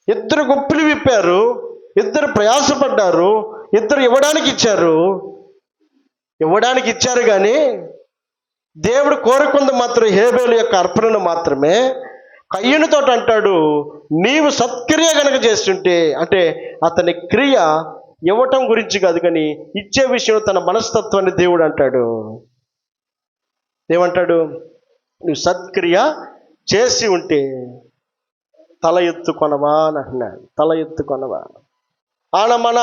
ఇద్దరు గుప్పులు విప్పారు, ఇద్దరు ప్రయాసపడ్డారు, ఇద్దరు ఇవ్వడానికి ఇచ్చారు కానీ దేవుడు కోరుకుంది మాత్రం హేబేలు యొక్క అర్పణను మాత్రమే. కయ్యూనుతో అంటాడు, నీవు సత్క్రియ కనుక చేస్తుంటే, అంటే అతని క్రియ ఇవ్వటం గురించి కాదు కానీ ఇచ్చే విషయంలో తన మనస్తత్వాన్ని దేవుడు అంటాడు. ఏమంటాడు? నువ్వు సత్క్రియ చేసి ఉంటే తల ఎత్తుకొనవా అని అంటున్నాడు. తల ఎత్తుకొనవా. ఆయన మన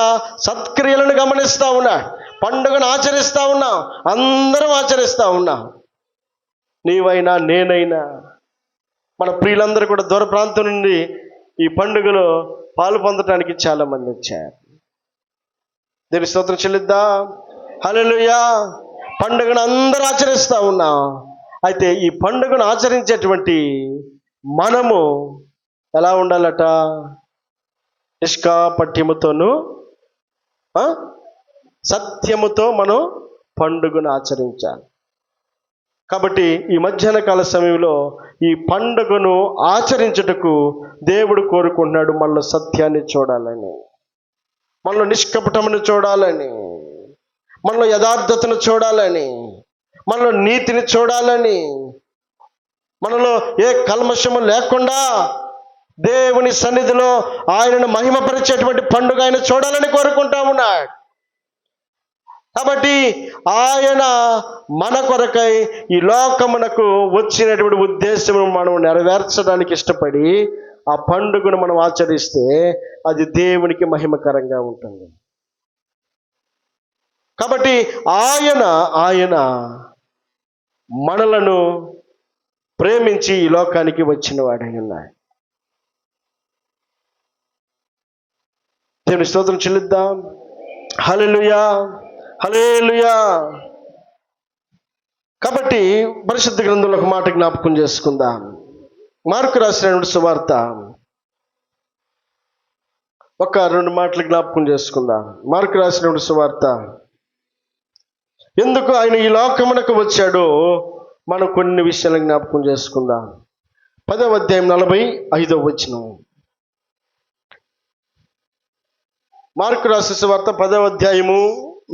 సత్క్రియలను గమనిస్తూ ఉన్నా, పండుగను ఆచరిస్తూ ఉన్నాం, అందరం ఆచరిస్తూ ఉన్నాం. నీవైనా నేనైనా మన ప్రియులందరూ కూడా దూర ప్రాంతం నుండి ఈ పండుగలో పాలు పొందడానికి చాలా మంది వచ్చారు. దేవుని స్తోత్రం చెల్లిద్దాం. హల్లెలూయా. పండుగను అందరూ ఆచరిస్తూ ఉన్నాం. అయితే ఈ పండుగను ఆచరించేటువంటి మనము ఎలా ఉండాలట? నిష్కాపట్యముతోనూ సత్యముతో మనం పండుగను ఆచరించాలి. కాబట్టి ఈ మధ్యాహ్న కాల సమయంలో ఈ పండుగను ఆచరించుటకు దేవుడు కోరుకుంటున్నాడు మనలో సత్యాన్ని చూడాలని, మనలో నిష్కపటమును చూడాలని, మనలో యథార్థతను చూడాలని, మనలో నీతిని చూడాలని, మనలో ఏ కల్మషము లేకుండా దేవుని సన్నిధిలో ఆయనను మహిమపరిచేటువంటి పండుగ ఆయన చూడాలని కోరుకుంటా ఉన్నాడు. కాబట్టి ఆయన మన కొరకై ఈ లోకమునకు వచ్చినటువంటి ఉద్దేశం మనం నెరవేర్చడానికి ఇష్టపడి ఆ పండుగను మనం ఆచరిస్తే అది దేవునికి మహిమకరంగా ఉంటుంది. కాబట్టి ఆయన మనలను ప్రేమించి ఈ లోకానికి వచ్చిన వాడై ఉన్నాడు. దేవుని స్తోత్రం చెల్లిద్దాం. హల్లెలూయా, హల్లెలూయా. కాబట్టి పరిశుద్ధ గ్రంథంలో ఒక మాట జ్ఞాపకం చేసుకుందాం. మార్కు రాసినటువంటి సువార్త ఒక 2 మాటలు జ్ఞాపకం చేసుకుందాం. మార్కు రాసినటువంటి సువార్త ఎందుకు ఆయన ఈ లోకమునకు వచ్చాడో మనం కొన్ని విషయాలు జ్ఞాపకం చేసుకుందాం. 10వ అధ్యాయం 45వ వచనం. మార్కు రాసిన సువార్త 10వ అధ్యాయము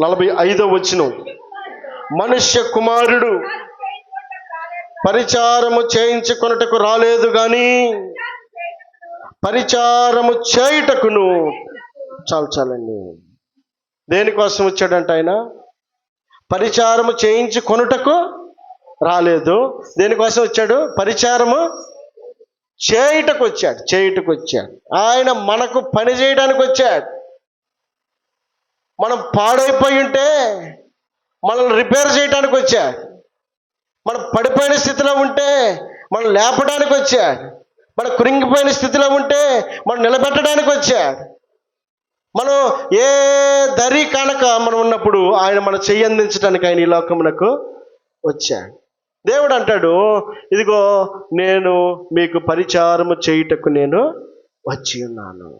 45వ వచనం. మనుష్య కుమారుడు పరిచారము చేయించుకొనుటకు రాలేదు గాని పరిచారము చేయుటకును. చాలండి. దేనికోసం వచ్చాడంట ఆయన? పరిచారము చేయించుకొనుటకు రాలేదు. దేనికోసం వచ్చాడు? పరిచారము చేయుటకు వచ్చాడు. ఆయన మనకు పని చేయడానికి వచ్చాడు. మనం పాడైపోయి ఉంటే మనల్ని రిపేర్ చేయడానికి వచ్చాడు. మనం పడిపోయిన స్థితిలో ఉంటే మనం లేపడానికి వచ్చాడు. మనం కృంగిపోయిన స్థితిలో ఉంటే మనం నిలబెట్టడానికి వచ్చాడు. మనం ఏ దరి కానక మనం ఉన్నప్పుడు ఆయన మన చెయ్యి అందించడానికి ఆయన ఈ లోకమునకు వచ్చాడు. దేవుడు అంటాడు, ఇదిగో నేను మీకు పరిచారము చేయుటకు నేను వచ్చి ఉన్నాను.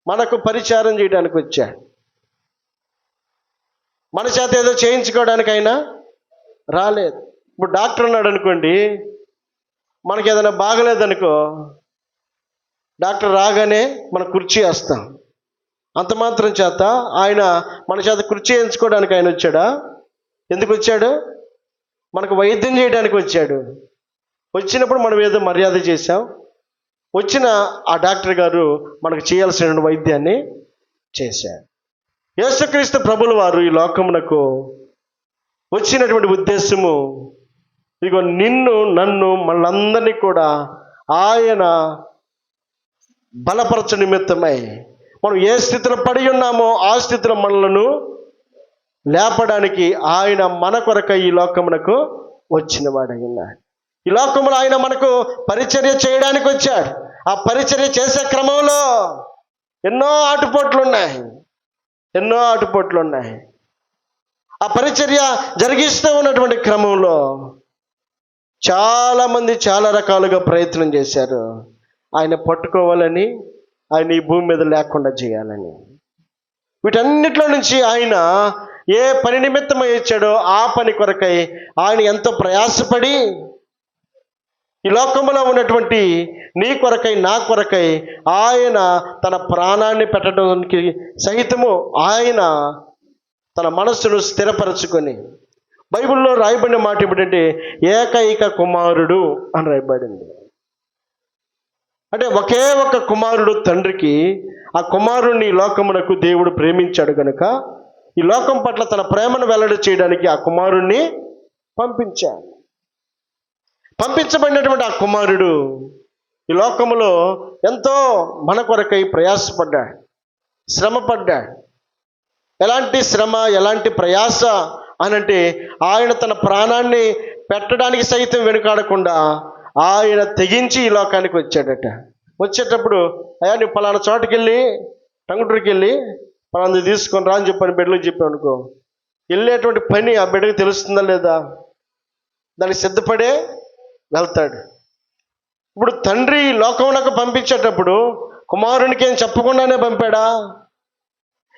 మనకు పరిచారం చేయడానికి వచ్చాడు. మన చేత ఏదో చేయించుకోవడానికి అయినా రాలేదు. ఇప్పుడు డాక్టర్ ఉన్నాడు అనుకోండి, మనకి ఏదైనా బాగలేదనుకో, డాక్టర్ రాగానే మన కుర్చీ వేస్తాం. అంత మాత్రం చేత ఆయన మన చేత కుర్చీ వేయించుకోవడానికి ఆయన వచ్చాడా? ఎందుకు వచ్చాడు? మనకు వైద్యం చేయడానికి వచ్చాడు. వచ్చినప్పుడు మనం ఏదో మర్యాద చేశాం. వచ్చిన ఆ డాక్టర్ గారు మనకు చేయాల్సిన వైద్యాన్ని చేశారు. యేసుక్రీస్తు ప్రభుల వారు ఈ లోకమునకు వచ్చినటువంటి ఉద్దేశము, ఇదిగో నిన్ను నన్ను మనందరినీ కూడా ఆయన బలపరచ నిమిత్తమై మనం ఏ స్థితిలో పడి ఉన్నామో ఆ స్థితిలో మనలను లేపడానికి ఆయన మన కొరకై ఈ లోకమునకు వచ్చిన వాడై ఉన్నాడు. ఈ లోకములో ఆయన మనకు పరిచర్య చేయడానికి వచ్చాడు. ఆ పరిచర్య చేసే క్రమంలో ఎన్నో ఆటుపోట్లు ఉన్నాయి. ఆ పరిచర్య జరిగిస్తూ ఉన్నటువంటి క్రమంలో చాలామంది చాలా రకాలుగా ప్రయత్నం చేశారు. ఆయన పట్టుకోవాలని, ఆయన ఈ భూమి మీద లేకుండా చేయాలని. వీటన్నిటిలో నుంచి ఆయన ఏ పని నిమిత్తమై వచ్చాడో ఆ పని కొరకై ఆయన ఎంతో ప్రయాసపడి ఈ లోకంలో ఉన్నటువంటి నీ కొరకై నా కొరకై ఆయన తన ప్రాణాన్ని పెట్టడానికి సహితము ఆయన తన మనస్సును స్థిరపరచుకొని, బైబిల్లో రాయబడిన మాట ఏమిటంటే ఏకైక కుమారుడు అని రాయబడింది. అంటే ఒకే ఒక కుమారుడు తండ్రికి, ఆ కుమారుణ్ణి లోకమునకు దేవుడు ప్రేమించాడు గనుక ఈ లోకం పట్ల తన ప్రేమను వెల్లడి చేయడానికి ఆ కుమారుణ్ణి పంపించాడు. పంపించబడినటువంటి ఆ కుమారుడు ఈ లోకములో ఎంతో మన కొరకై ప్రయాసపడ్డాడు, శ్రమపడ్డాడు. ఎలాంటి శ్రమ, ఎలాంటి ప్రయాస అనంటే ఆయన తన ప్రాణాన్ని పెట్టడానికి సైతం వెనుకాడకుండా ఆయన తెగించి ఈ లోకానికి వచ్చాడట. వచ్చేటప్పుడు అయ్యా నువ్వు పలానా చోటుకి వెళ్ళి, టంగుటూరుకి వెళ్ళి పలానా తీసుకొని రా అని చెప్పని బిడ్డలకు చెప్పావు అనుకో, వెళ్ళేటువంటి పని ఆ బిడ్డకు తెలుస్తుందా లేదా? దానికి సిద్ధపడే వెళ్తాడు. ఇప్పుడు తండ్రి లోకమునకు పంపించేటప్పుడు కుమారునికి ఏం చెప్పకుండానే పంపాడా?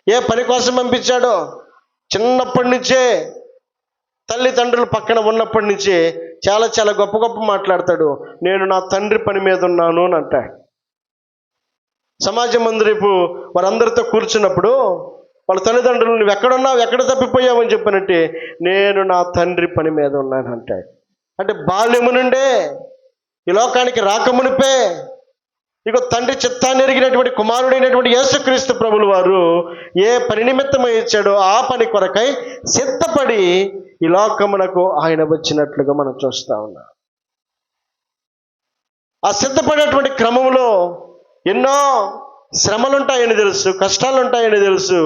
ఏ పని కోసం పంపించాడో చిన్నప్పటి నుంచే తల్లిదండ్రులు పక్కన ఉన్నప్పటి నుంచే చాలా చాలా గొప్ప మాట్లాడతాడు. నేను నా తండ్రి పని మీద ఉన్నాను అని అంటాడు. సమాజం మందు రేపు వారందరితో కూర్చున్నప్పుడు వాళ్ళ తల్లిదండ్రులు నువ్వు ఎక్కడున్నావు, ఎక్కడ తప్పిపోయావు అని చెప్పనంటే నేను నా తండ్రి పని మీద ఉన్నాను అంటాడు. అంటే బాల్యము నుండే ఈ లోకానికి రాకమునిపే ఇక తండ్రి చిత్తాన్ని ఎరిగినటువంటి కుమారుడైనటువంటి యేసుక్రీస్తు ప్రభుల వారు ఏ పని నిమిత్తమై ఇచ్చాడో ఆ పని కొరకై సిద్ధపడి ఈ లోకమునకు ఆయన వచ్చినట్లుగా మనం చూస్తా ఉన్నాం. ఆ సిద్ధపడేటువంటి క్రమంలో ఎన్నో శ్రమలుంటాయని తెలుసు, కష్టాలుంటాయని తెలుసు,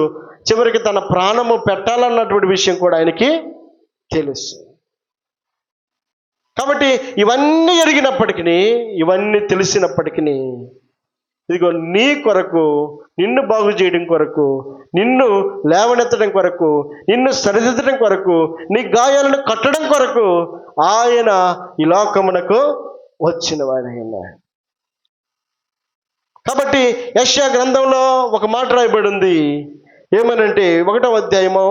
చివరికి తన ప్రాణము పెట్టాలన్నటువంటి విషయం కూడా ఆయనకి తెలుసు. కాబట్టి ఇవన్నీ ఎరిగినప్పటికీ, ఇవన్నీ తెలిసినప్పటికీ ఇదిగో నీ కొరకు, నిన్ను బాగు చేయడం కొరకు, నిన్ను లేవనెత్తడం కొరకు, నిన్ను సరిదిద్దడం కొరకు, నీ గాయాలను కట్టడం కొరకు ఆయన ఈ లోకమునకు వచ్చిన వాడైనా. కాబట్టి యెషయా గ్రంథంలో ఒక మాట రాయబడి ఉంది. ఏమనంటే 1వ అధ్యాయము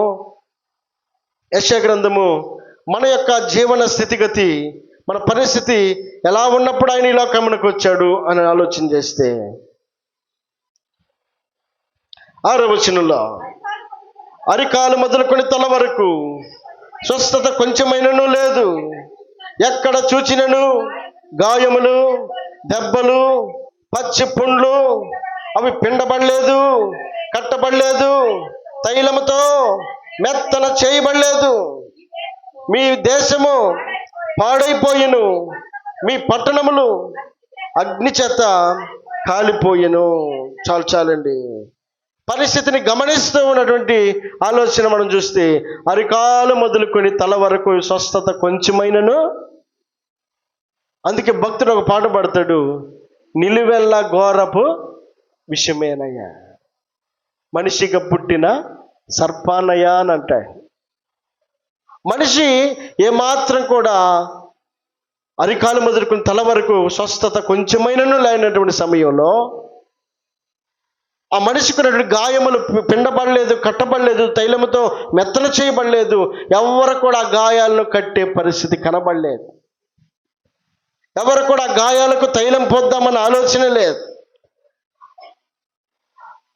యెషయా గ్రంథము మన యొక్క జీవన స్థితిగతి, మన పరిస్థితి ఎలా ఉన్నప్పుడు ఆయన ఈ లోకమునకు వచ్చాడు అని ఆలోచన చేస్తే 6వ వచనంలో అరికాలు మొదలుకొని తల వరకు స్వస్థత కొంచెమైనను లేదు. ఎక్కడ చూచినను గాయములు, దెబ్బలు, పచ్చి పుండ్లు, అవి పిండబడలేదు, కట్టబడలేదు, తైలముతో మెత్తన చేయబడలేదు. మీ దేశము పాడైపోయెను, మీ పట్టణములు అగ్ని చేత కాలిపోయెను. చాలండి. పరిస్థితిని గమనిస్తూ ఉన్నటువంటి ఆలోచన మనం చూస్తే అరికాలు మొదలుకొని తల వరకు స్వస్థత కొంచెమైనను. అందుకే భక్తుడు ఒక పాట పాడతాడు, నిలువెల్ల ఘోరపు విషమేనయ్యా, మనిషిగా పుట్టిన సర్పానయ్యా అని అంటాడు. మనిషి ఏమాత్రం కూడా అరికాలు మొదలుకొని తల వరకు స్వస్థత కొంచెమైనను లేనటువంటి సమయంలో ఆ మనిషికి ఉన్నటువంటి గాయములు పిండబడలేదు, కట్టబడలేదు, తైలముతో మెత్తన చేయబడలేదు. ఎవరు కూడా ఆ గాయాలను కట్టే పరిస్థితి కనబడలేదు. ఎవరు కూడా ఆ గాయాలకు తైలం పోద్దామన్న ఆలోచన లేదు.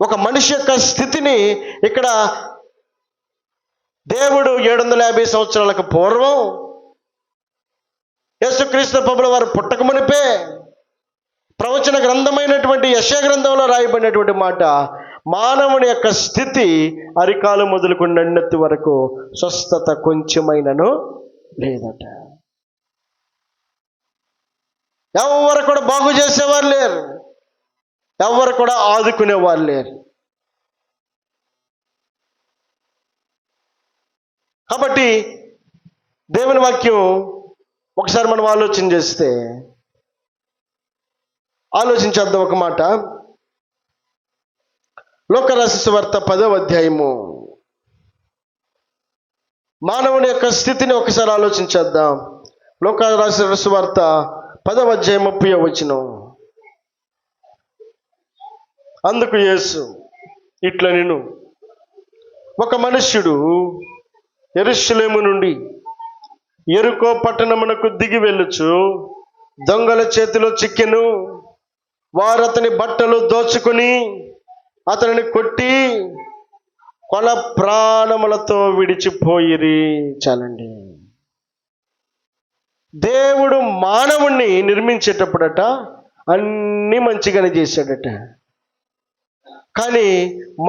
ఒక మనిషి యొక్క స్థితిని ఇక్కడ దేవుడు 750 సంవత్సరాలకు పూర్వం యేసుక్రీస్తు ప్రభువుల వారు పుట్టక మునిపే ప్రవచన గ్రంథమైనటువంటి యెషయా గ్రంథంలో రాయబడినటువంటి మాట, మానవుని యొక్క స్థితి అరికాలు మొదలుకొని నన్నెత్తి వరకు స్వస్థత కొంచెమైనను లేదట. ఎవరు కూడా బాగు చేసేవారు లేరు, ఎవరు కూడా ఆదుకునేవారు లేరు. కాబట్టి దేవుని వాక్యం ఒకసారి మనం ఆలోచించేద్దాం ఒక మాట. లోక రాసిన సువార్త 10వ అధ్యాయము మానవుని యొక్క స్థితిని ఒకసారి ఆలోచించేద్దాం. లోక రాసిన సువార్త 10వ అధ్యాయం 30వ వచనం. అందుకు యేసు ఇట్లా నేను, ఒక మనుష్యుడు యెరూషలేము నుండి యెరికో పట్టణమునకు దిగి వెళ్ళుచు దొంగల చేతిలో చిక్కెను. వారు అతని బట్టలు దోచుకుని అతనిని కొట్టి కొల ప్రాణములతో విడిచిపోయిరి. చాలండి. దేవుడు మానవుణ్ణి నిర్మించేటప్పుడట అన్నీ మంచిగానే చేశాడట. కానీ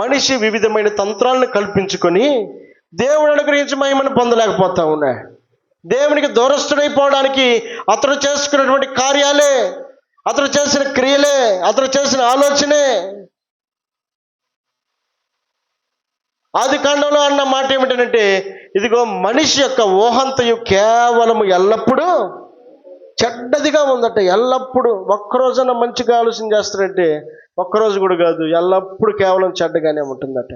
మనిషి వివిధమైన తంత్రాలను కల్పించుకొని దేవుడు అనుగ్రహించి మహిమను పొందలేకపోతా ఉన్నాడు. దేవునికి దూరస్తుడైపోవడానికి అతడు చేసుకున్నటువంటి కార్యాలే, అతడు చేసిన క్రియలే, అతడు చేసిన ఆలోచనే. ఆది కాండంలో అన్న మాట ఏమిటంటే, ఇదిగో మనిషి యొక్క ఊహంతయు కేవలం ఎల్లప్పుడూ చెడ్డదిగా ఉందట. ఎల్లప్పుడూ ఒక్కరోజున మంచిగా ఆలోచన చేస్తాడంటే ఒక్కరోజు కూడా కాదు, ఎల్లప్పుడూ కేవలం చెడ్డగానే ఉంటుందట.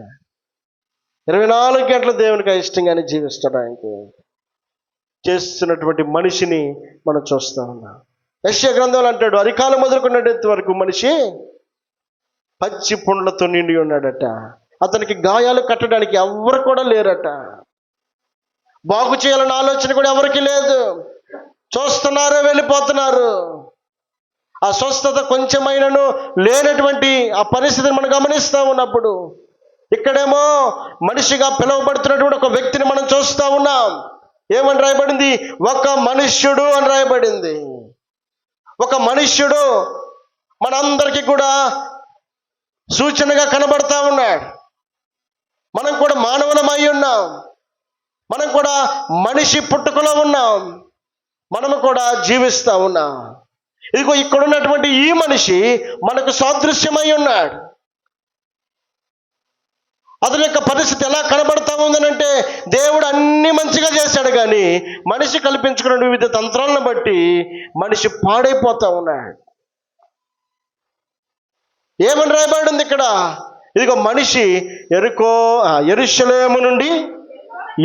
24 గంటలు దేవునికి ఇష్టంగానే జీవిస్తాడు. ఆయనకి చేస్తున్నటువంటి మనిషిని మనం చూస్తా ఉన్నాం. యెషయా గ్రంథంలో అంటాడు, అరికాలు మొదలుకున్నట్టు వరకు మనిషి పచ్చి పుండ్లతో నిండి ఉన్నాడట. అతనికి గాయాలు కట్టడానికి ఎవరు కూడా లేరట. బాగు చేయాలన్న ఆలోచన కూడా ఎవరికి లేదు. చూస్తున్నారు, వెళ్ళిపోతున్నారు. ఆ స్వస్థత కొంచెమైనను లేనటువంటి ఆ పరిస్థితిని మనం గమనిస్తూ ఉన్నప్పుడు, ఇక్కడేమో మనిషిగా పిలువబడుతున్నటువంటి ఒక వ్యక్తిని మనం చూస్తూ ఉన్నాం. ఏమని రాయబడింది? ఒక మనుష్యుడు అని రాయబడింది. ఒక మనుష్యుడు మనందరికీ కూడా సూచనగా కనబడతా ఉన్నాడు. మనం కూడా మానవులమై ఉన్నాం. మనం కూడా మనిషి పుట్టుకలో ఉన్నాం. మనము కూడా జీవిస్తూ ఉన్నాం. ఇదిగో ఇక్కడ ఉన్నటువంటి ఈ మనిషి మనకు సాదృశ్యమై ఉన్నాడు. అతని యొక్క పరిస్థితి ఎలా కనబడతా ఉందనంటే, దేవుడు అన్ని మంచిగా చేశాడు, కానీ మనిషి కల్పించుకున్న వివిధ తంత్రాలను బట్టి మనిషి పాడైపోతా ఉన్నాడు. ఏమని రాయబడింది ఇక్కడ? ఇదిగో మనిషి యెరూషలేము నుండి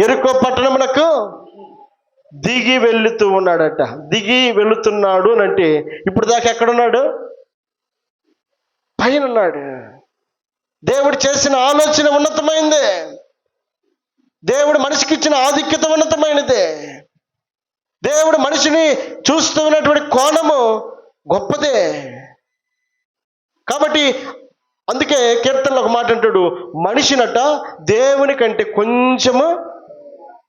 యెరికో పట్టణమునకు దిగి వెళుతూ ఉన్నాడట. దిగి వెళుతున్నాడు అని అంటే ఇప్పుడు దాకా ఎక్కడున్నాడు? పైన ఉన్నాడు. దేవుడు చేసిన ఆలోచన ఉన్నతమైందే. దేవుడు మనిషికి ఇచ్చిన ఆధిక్యత ఉన్నతమైనదే. దేవుడు మనిషిని చూస్తూ ఉన్నటువంటి కోణము గొప్పదే. కాబట్టి అందుకే కీర్తనలో ఒక మాట అంటాడు, మనిషినట దేవుని కంటే కొంచెము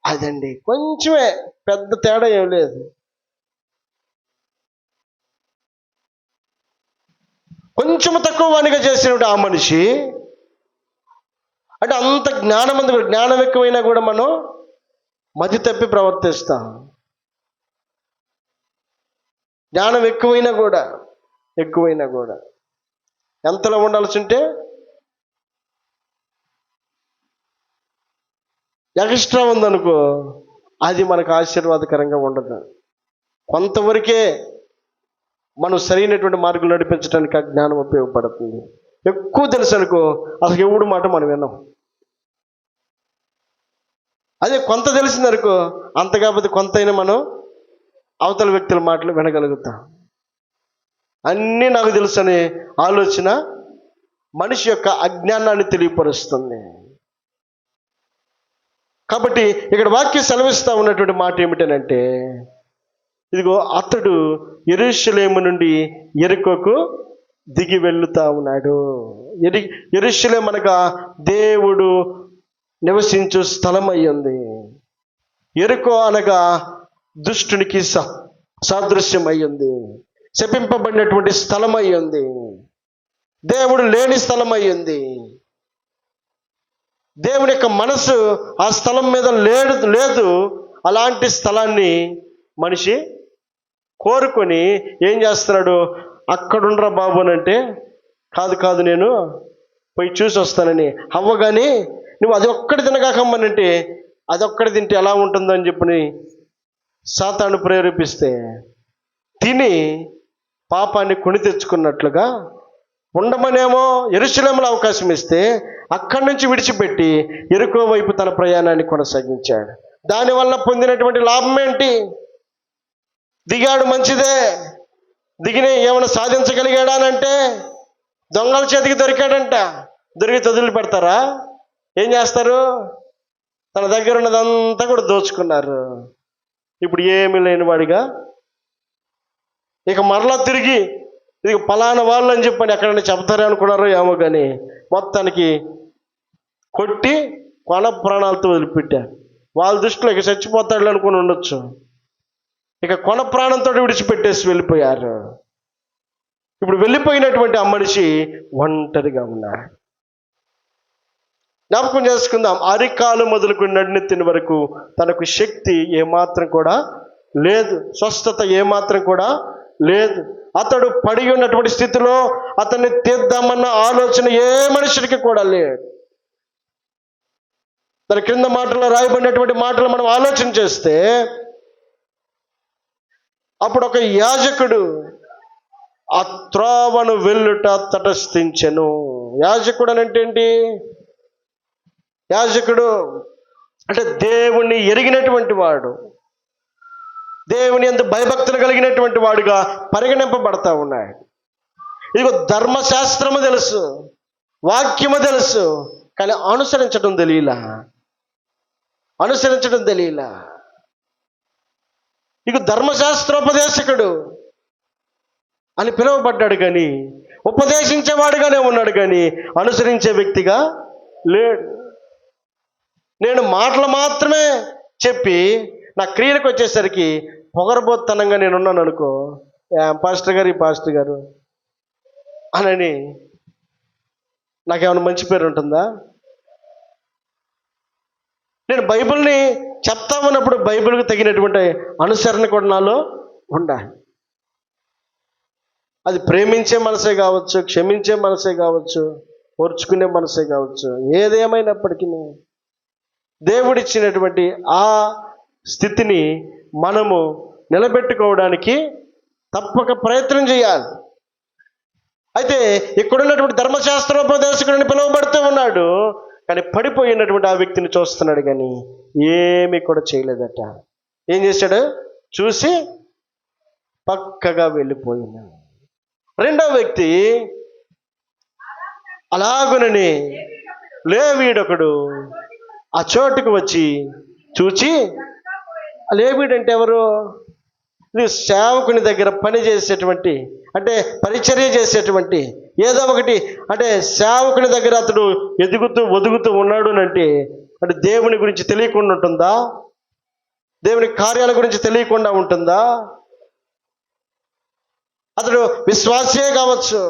అదండి, కొంచెమే, పెద్ద తేడా ఏం లేదు. కొంచెము తక్కువ వానిగా చేసినప్పుడు ఆ మనిషి, అంటే అంత జ్ఞానం ఎక్కువైనా కూడా మనం మతి తప్పి ప్రవర్తిస్తాం. జ్ఞానం ఎక్కువైనా కూడా ఎంతలో ఉండాల్సి ఉంటే ఎక్స్ట్రా ఉందనుకో, అది మనకు ఆశీర్వాదకరంగా ఉండదు. కొంతవరకే మనం సరైనటువంటి మార్గం నడిపించడానికి ఆ జ్ఞానం ఉపయోగపడుతుంది. ఎక్కువ తెలుసు అనుకో, అసలు ఎవడు మాట మనం విన్నాం. అదే కొంత తెలిసిందనుకో, అంత కాకపోతే కొంతైనా మనం అవతల వ్యక్తుల మాటలు వినగలుగుతాం. అన్నీ నాకు తెలుసు అనే ఆలోచన మనిషి యొక్క అజ్ఞానాన్ని తెలియపరుస్తుంది. కాబట్టి ఇక్కడ వాక్యం సెలవిస్తూ ఉన్నటువంటి మాట ఏమిటనంటే, ఇదిగో అతడు యెరూషలేము నుండి యెరికోకు దిగి వెళ్తా ఉన్నాడు. యెరూషలేము అనగా దేవుడు నివసించు స్థలం అయ్యింది. యెరికో అనగా దుష్టునికి సాదృశ్యం అయ్యింది. శపింపబడినటువంటి స్థలం అయ్యింది. దేవుడు లేని స్థలం అయ్యింది. దేవుని యొక్క మనసు ఆ స్థలం మీద లేదు. అలాంటి స్థలాన్ని మనిషి కోరుకొని ఏం చేస్తున్నాడు, అక్కడుండ్రా బాబు అని అంటే, కాదు నేను పోయి చూసి వస్తానని. అవ్వగాని నువ్వు అది ఒక్కటి తినగాకమ్మనంటే, అదొక్కటి తింటే ఎలా ఉంటుందని చెప్పని సాతాను ప్రేరేపిస్తే తిని పాపాన్ని కొని తెచ్చుకున్నట్లుగా ఉండమనేమో యెరూషలేములో అవకాశం ఇస్తే అక్కడి నుంచి విడిచిపెట్టి యెరికో వైపు తన ప్రయాణాన్ని కొనసాగించాడు. దానివల్ల పొందినటువంటి లాభం ఏంటి? దిగాడు, మంచిదే. దిగిన ఏమైనా సాధించగలిగాడా అంటే, దొంగల చేతికి దొరికాడంట. దొరికి వదిలి పెడతారా? ఏం చేస్తారు? తన దగ్గర ఉన్నదంతా కూడా దోచుకున్నారు. ఇప్పుడు ఏమీ లేని వాడిగా ఇక మరలా తిరిగి ఇది పలానా వాళ్ళు అని చెప్పని ఎక్కడైనా చెప్తారే అనుకున్నారో ఏమో, కానీ మొత్తానికి కొట్టి కొన ప్రాణాలతో వదిలిపెట్టారు. వాళ్ళ దృష్టిలో ఇక చచ్చిపోతాడు అనుకుని ఉండొచ్చు, ఇక కొన ప్రాణంతో విడిచిపెట్టేసి వెళ్ళిపోయారు. ఇప్పుడు వెళ్ళిపోయినటువంటి ఆ మనిషి ఒంటరిగా ఉన్నాడు. జ్ఞాపకం చేసుకుందాం, అరికాలు మొదలుకొని నడినెత్తిన వరకు తనకు శక్తి ఏమాత్రం కూడా లేదు, స్వస్థత ఏమాత్రం కూడా లేదు. అతడు పడి ఉన్నటువంటి స్థితిలో అతన్ని తీద్దామన్న ఆలోచన ఏ మనుషుడికి కూడా లేదు. తన క్రింద మాటల్లో రాయబడినటువంటి మాటలు మనం ఆలోచన చేస్తే, అప్పుడు ఒక యాజకుడు ఆ త్రోవను వెళ్ళుట తటస్థించెను. యాజకుడు అని అంటే ఏంటి? యాజకుడు అంటే దేవుణ్ణి ఎరిగినటువంటి వాడు, దేవుని యందు భయభక్తులు కలిగినటువంటి వాడుగా పరిగణింపబడతా ఉన్నాడు. ఇదిగో ధర్మశాస్త్రము తెలుసు, వాక్యము తెలుసు, కానీ అనుసరించడం తెలియలా. ఇక ధర్మశాస్త్రోపదేశకుడు అని పిలువబడ్డాడు, కానీ ఉపదేశించేవాడుగానే ఉన్నాడు, కానీ అనుసరించే వ్యక్తిగా లేడు. నేను మాటలు మాత్రమే చెప్పి నా క్రియలకు వచ్చేసరికి పొగరబోత్తనంగా నేనున్నాను అనుకో, పాస్టర్ గారు అనని నాకేమైనా మంచి పేరు ఉంటుందా? నేను బైబిల్ని చెప్తా ఉన్నప్పుడు బైబిల్కి తగినటువంటి అనుసరణ కూడా నాలో ఉండాలి. అది ప్రేమించే మనసే కావచ్చు, క్షమించే మనసే కావచ్చు, ఓర్చుకునే మనసే కావచ్చు, ఏదేమైనప్పటికీ దేవుడిచ్చినటువంటి ఆ స్థితిని మనము నిలబెట్టుకోవడానికి తప్పక ప్రయత్నం చేయాలి. అయితే ఇక్కడున్నటువంటి ధర్మశాస్త్రోపదేశకుడిని పిలువబడుతూ ఉన్నాడు, కానీ పడిపోయినటువంటి ఆ వ్యక్తిని చూస్తున్నాడు, కానీ ఏమీ కూడా చేయలేదట. ఏం చేశాడు? చూసి పక్కగా వెళ్ళిపోయినాడు. రెండో వ్యక్తి అలాగునని లేవీడొకడు ఆ చోటుకు వచ్చి చూచి, లేవీడు అంటే ఎవరు? సేవకుని దగ్గర పని చేసేటువంటి, అంటే పరిచర్య చేసేటువంటి, ఏదో ఒకటి అంటే సేవకుని దగ్గర అతడు ఒదుగుతూ ఉన్నాడు అంటే దేవుని గురించి తెలియకుండా ఉంటుందా? దేవుని కార్యాల గురించి తెలియకుండా ఉంటుందా? అతడు విశ్వాసే కావచ్చు.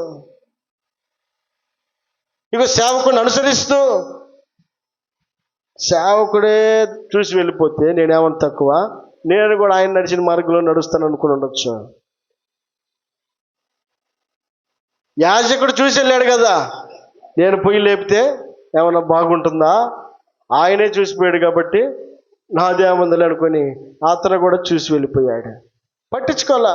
ఇక సేవకుని అనుసరిస్తూ సేవకుడే చూసి వెళ్ళిపోతే నేనేమన్నా తక్కువ? నేను కూడా ఆయన నడిచిన మార్గంలో నడుస్తాను అనుకుని ఉండొచ్చు. యాజకుడు చూసి వెళ్ళాడు కదా, నేను పొయ్యి లేపితే ఏమన్నా బాగుంటుందా? ఆయనే చూసిపోయాడు కాబట్టి నాదేముందని అనుకొని అతను కూడా చూసి వెళ్ళిపోయాడు. పట్టించుకోవాలా.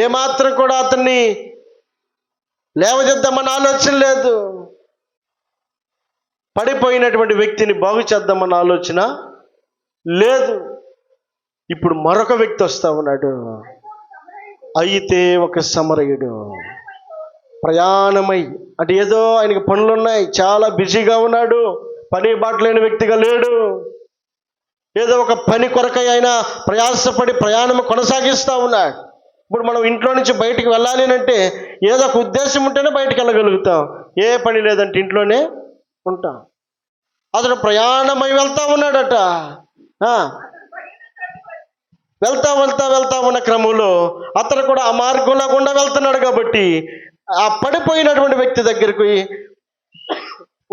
ఏమాత్రం కూడా అతన్ని లేవజేద్దామన్న ఆలోచన లేదు. పడిపోయినటువంటి వ్యక్తిని బాగు చేద్దామన్న ఆలోచన లేదు. ఇప్పుడు మరొక వ్యక్తి వస్తా ఉన్నాడు. అయితే ఒక సమరయుడు ప్రయాణమై, అంటే ఏదో ఆయనకి పనులున్నాయి, చాలా బిజీగా ఉన్నాడు, పని బాటలేని వ్యక్తిగా లేడు. ఏదో ఒక పని కొరకై ఆయన ప్రయాసపడి ప్రయాణం కొనసాగిస్తూ ఉన్నాడు. ఇప్పుడు మనం ఇంట్లో నుంచి బయటికి వెళ్ళాలి అంటే ఏదో ఒక ఉద్దేశం ఉంటేనే బయటికి వెళ్ళగలుగుతాం. ఏ పని లేదంటే ఇంట్లోనే ఉంటాం. అతడు ప్రయాణమై వెళ్తా ఉన్నాడట. వెళ్తా ఉన్న క్రమంలో అతను కూడా ఆ మార్గంలో గుండా వెళ్తున్నాడు కాబట్టి ఆ పడిపోయినటువంటి వ్యక్తి దగ్గరికి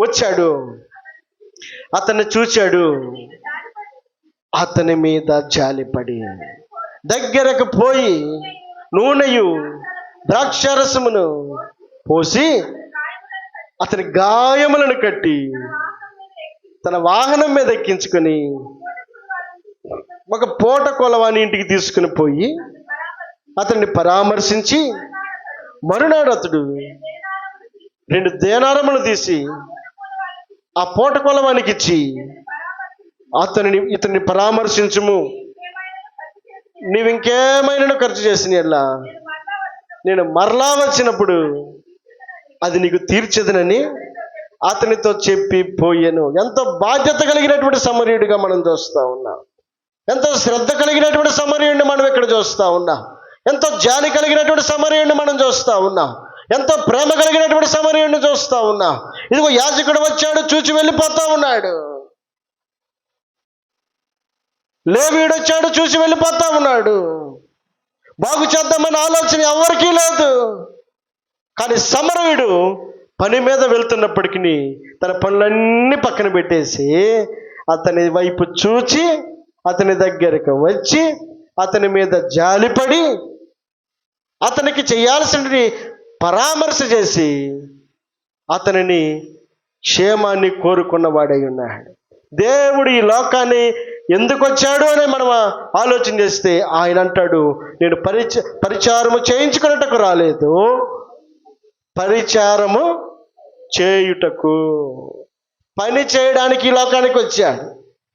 వచ్చాడు. అతన్ని చూశాడు. అతని మీద జాలిపడి దగ్గరకు పోయి నూనెయు ద్రాక్షారసమును పోసి అతని గాయములను కట్టి తన వాహనం మీద ఎక్కించుకొని ఒక పూట కొలవాని ఇంటికి తీసుకుని పోయి అతన్ని పరామర్శించి మరునాడు అతడు 2 దేనారములు తీసి ఆ పూట కొలవానికి ఇచ్చి ఇతన్ని పరామర్శించుము, నీవు ఇంకేమైనా ఖర్చు చేసిన ఎలా నేను మరలా వచ్చినప్పుడు అది నీకు తీర్చదనని అతనితో చెప్పి పోయాను. ఎంతో బాధ్యత కలిగినటువంటి సమరయుడిగా మనం చూస్తూ ఉన్నాం. ఎంతో శ్రద్ధ కలిగినటువంటి సమరయుడిని మనం ఇక్కడ చూస్తూ ఉన్నాం. ఎంతో జాలి కలిగినటువంటి సమరయుడిని మనం చూస్తూ ఉన్నాం. ఎంతో ప్రేమ కలిగినటువంటి సమరయుడిని చూస్తూ ఉన్నాం. ఇదిగో యాజకుడు వచ్చాడు, చూచి వెళ్ళిపోతా ఉన్నాడు. లేవీయుడు వచ్చాడు, చూసి వెళ్ళిపోతా ఉన్నాడు. బాగు చేద్దామన్న ఆలోచన ఎవరికీ లేదు. కానీ సమరయుడు పని మీద వెళ్తున్నప్పటికీ తన పనులన్నీ పక్కన పెట్టేసి అతని వైపు చూచి అతని దగ్గరకు వచ్చి అతని మీద జాలిపడి అతనికి చేయాల్సిన పరామర్శ చేసి అతనిని క్షేమాన్ని కోరుకున్నవాడై ఉన్నాడు. దేవుడు ఈ లోకాన్ని ఎందుకు వచ్చాడు అని మనం ఆలోచన చేస్తే ఆయన అంటాడు, నేను పరిచారము చేయించుకున్నట్టుకు రాలేదు, పరిచారము చేయుటకు. పని చేయడానికి ఈ లోకానికి వచ్చాడు.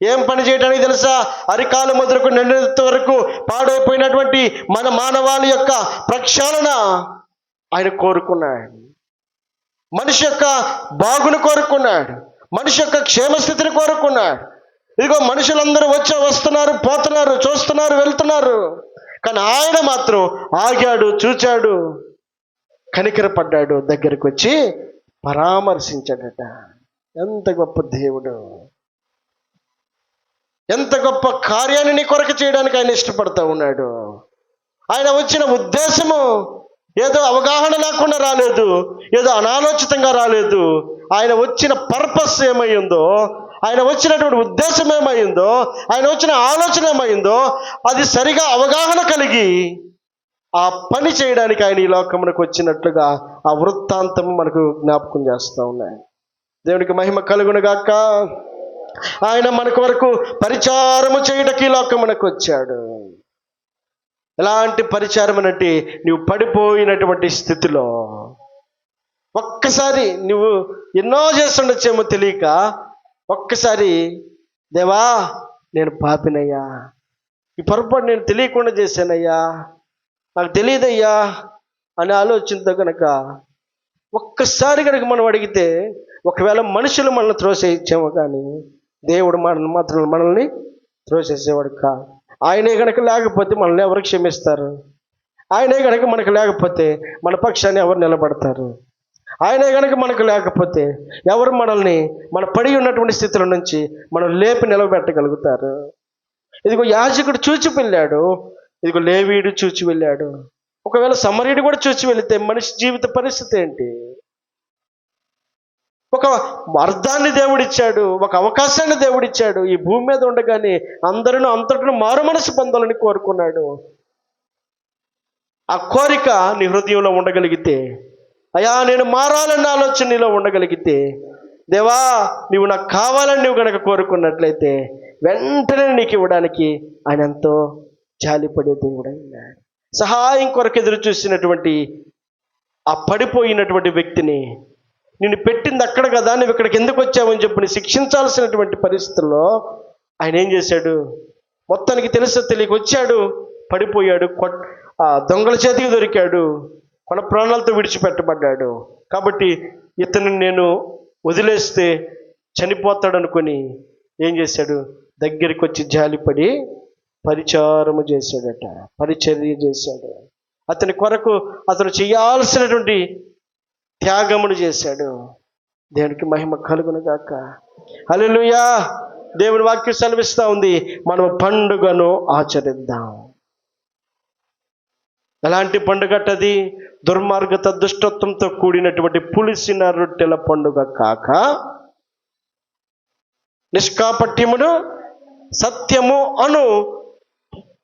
ఏం పని చేయడానికి తెలుసా? అరికాలు మొదలుకు నిన్నటి వరకు పాడైపోయినటువంటి మన మానవాళి యొక్క ప్రక్షాళన ఆయన కోరుకున్నాడు. మనిషి యొక్క బాగును కోరుకున్నాడు. మనిషి యొక్క క్షేమస్థితిని కోరుకున్నాడు. ఇదిగో మనుషులందరూ వస్తున్నారు, పోతున్నారు, చూస్తున్నారు, వెళ్తున్నారు. కానీ ఆయన మాత్రం ఆగాడు, చూచాడు, కనికరపడ్డాడు, దగ్గరికి వచ్చి పరామర్శించాడట. ఎంత గొప్ప దేవుడు! ఎంత గొప్ప కార్యాన్ని నీ కొరకు చేయడానికి ఆయన ఇష్టపడతా ఉన్నాడు. ఆయన వచ్చిన ఉద్దేశము ఏదో అవగాహన లేకుండా రాలేదు, ఏదో అనాలోచితంగా రాలేదు. ఆయన వచ్చిన పర్పస్ ఏమైందో, ఆయన వచ్చినటువంటి ఉద్దేశం ఏమైందో, ఆయన వచ్చిన ఆలోచన ఏమైందో అది సరిగా అవగాహన కలిగి ఆ పని చేయడానికి ఆయన ఈ లోకమునకు వచ్చినట్లుగా ఆ వృత్తాంతం మనకు జ్ఞాపకం చేస్తూ ఉన్నాయి. దేవునికి మహిమ కలుగును గాక. ఆయన మనకు వరకు పరిచారము చేయడానికి ఈ లోకమునకు వచ్చాడు. ఎలాంటి పరిచారం అంటే నువ్వు పడిపోయినటువంటి స్థితిలో ఒక్కసారి నువ్వు ఎన్నో చేస్తుండొచ్చేమో తెలియక ఒక్కసారి, దేవా నేను పాపినయ్యా, ఈ పొరపాటు నేను తెలియకుండా చేశానయ్యా, నాకు తెలియదయ్యా అనే ఆలోచనతో కనుక ఒక్కసారి కనుక మనం అడిగితే, ఒకవేళ మనుషులు మనల్ని త్రోసేయించేమో కానీ దేవుడు మనల్ని త్రోసేసేవాడు కాదు. ఆయనే కనుక లేకపోతే మనల్ని ఎవరు క్షమిస్తారు? ఆయనే కనుక మనకు లేకపోతే మన పక్షాన్ని ఎవరు నిలబడతారు? ఆయనే కనుక మనకు లేకపోతే ఎవరు మనల్ని మన పడి ఉన్నటువంటి స్థితుల నుంచి మనం లేపి నిలబెట్టగలుగుతారు? ఇదిగో యాజకుడు చూచి వెళ్ళాడు, ఇదిగో లేవీయుడు చూచి వెళ్ళాడు. ఒకవేళ సమరీయుడు కూడా చూచి వెళితే మనిషి జీవిత పరిస్థితి ఏంటి? ఒక అర్థాన్ని దేవుడిచ్చాడు, ఒక అవకాశాన్ని దేవుడిచ్చాడు. ఈ భూమి మీద ఉండగానే అందరినూ అంతటిని మారు మనసు పొందాలని కోరుకున్నాడు. ఆ కోరిక నీ హృదయంలో ఉండగలిగితే, అయ్యా నేను మారాలన్న ఆలోచన నీలో ఉండగలిగితే, దేవా నువ్వు నాకు కావాలని నువ్వు కనుక కోరుకున్నట్లయితే వెంటనే నీకు ఇవ్వడానికి ఆయన ఎంతో జాలిపడే దేవుడు అయినాడు. సహాయం కొరకు ఎదురు చూసినటువంటి ఆ పడిపోయినటువంటి వ్యక్తిని, నిన్ను పెట్టింది అక్కడ కదా, నువ్వు ఇక్కడికి ఎందుకు వచ్చావని చెప్పి శిక్షించాల్సినటువంటి పరిస్థితుల్లో ఆయన ఏం చేశాడు? మొత్తానికి తెలియక వచ్చాడు, పడిపోయాడు, దొంగల చేతికి దొరికాడు, మన ప్రాణాలతో విడిచిపెట్టబడ్డాడు. కాబట్టి ఇతను నేను వదిలేస్తే చనిపోతాడు అనుకొని ఏం చేశాడు? దగ్గరికి వచ్చి జాలిపడి పరిచారము చేశాడట, పరిచర్య చేశాడు. అతని కొరకు అతను చేయాల్సినటువంటి త్యాగమును చేశాడు. దేవునికి మహిమ కలుగును గాక. హల్లెలూయా. దేవుని వాక్యం సెలవిస్తూ ఉంది, మనం పండుగను ఆచరిద్దాం. ఎలాంటి పండుగటది? దుర్మార్గత దుష్టత్వంతో కూడినటువంటి పులిసిన రొట్టెల పండుగ కాక నిష్కాపట్యమును సత్యము అను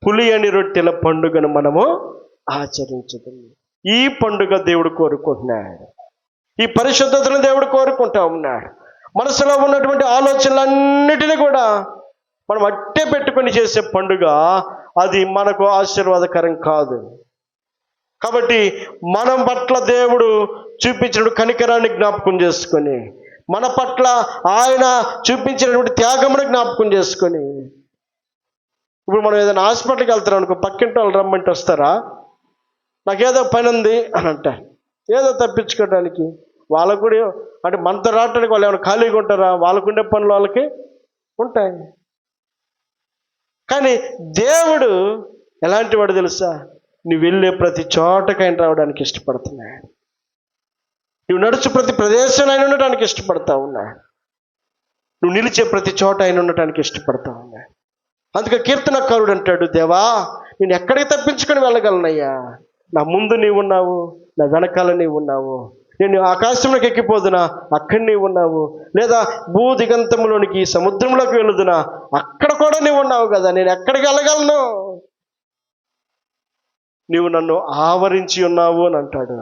పులియని రొట్టెల పండుగను మనము ఆచరించదు. ఈ పండుగ దేవుడు కోరుకుంటున్నాడు. ఈ పరిశుద్ధతను దేవుడు కోరుకుంటా ఉన్నాడు. మనసులో ఉన్నటువంటి ఆలోచనలన్నిటినీ కూడా మనం అట్టే పెట్టుకొని చేసే పండుగ అది మనకు ఆశీర్వాదకరం కాదు. కాబట్టి మనం పట్ల దేవుడు చూపించిన కనికరాన్ని జ్ఞాపకం చేసుకొని, మన పట్ల ఆయన చూపించినటువంటి త్యాగమును జ్ఞాపకం చేసుకొని, ఇప్పుడు మనం ఏదైనా హాస్పిటల్కి వెళ్తాం అనుకో, పక్కింటి వాళ్ళు రమ్మంటే వస్తారా? నాకేదో పని ఉంది అని అంటారు, ఏదో తప్పించుకోవడానికి. వాళ్ళకు కూడా అంటే మనతో రావటానికి వాళ్ళు ఏమైనా ఖాళీగా ఉంటారా? వాళ్ళకుండే పనులు వాళ్ళకి ఉంటాయి. కానీ దేవుడు ఎలాంటి వాడు తెలుసా? నువ్వు వెళ్ళే ప్రతి చోటకి ఆయన రావడానికి ఇష్టపడుతున్నాడు. నువ్వు నడుచు ప్రతి ప్రదేశంలో ఆయన ఉండటానికి ఇష్టపడతా ఉన్నాడు. నువ్వు నిలిచే ప్రతి చోట ఆయన ఉండటానికి ఇష్టపడతా ఉన్నాడు. అందుకే కీర్తనకారుడు అంటాడు, దేవా నేను ఎక్కడికి తప్పించుకొని వెళ్ళగలనయ్యా? నా ముందు నీవు ఉన్నావు, నా వెనకాల నీవు ఉన్నావు. నేను ఆకాశంలోకి ఎక్కిపోదునా, అక్కడ నీవు ఉన్నావు. లేదా భూ దిగంతంలోనికి సముద్రంలోకి వెళ్ళుదునా, అక్కడ కూడా నీవు ఉన్నావు కదా. నేను ఎక్కడికి వెళ్ళగలను? నీవు నన్ను ఆవరించి ఉన్నావు అని అంటాడు.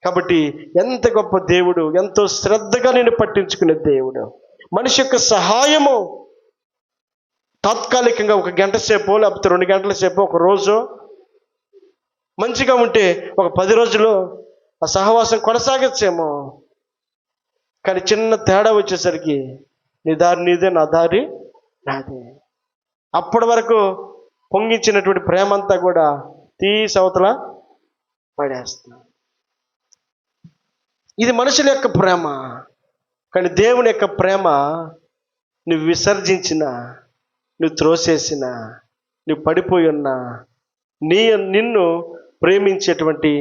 కాబట్టి ఎంత గొప్ప దేవుడు, ఎంతో శ్రద్ధగా నేను పట్టించుకునే దేవుడు. మనిషి యొక్క సహాయము తాత్కాలికంగా 1 గంట సేపు, లేకపోతే 2 గంటల సేపు, ఒక రోజు మంచిగా ఉంటే ఒక 10 రోజులు ఆ సహవాసం కొనసాగించేమో. కానీ చిన్న తేడా వచ్చేసరికి నీ దారి నీదే, నా దారి నాదే. అప్పటి వరకు పొంగించినటువంటి ప్రేమ అంతా కూడా తీసి అవతల పడేస్తా. ఇది మనుషుల యొక్క ప్రేమ. కానీ దేవుని యొక్క ప్రేమ నువ్వు విసర్జించిన, నువ్వు త్రోసేసిన, నువ్వు పడిపోయి ఉన్నా నిన్ను ప్రేమించేటువంటి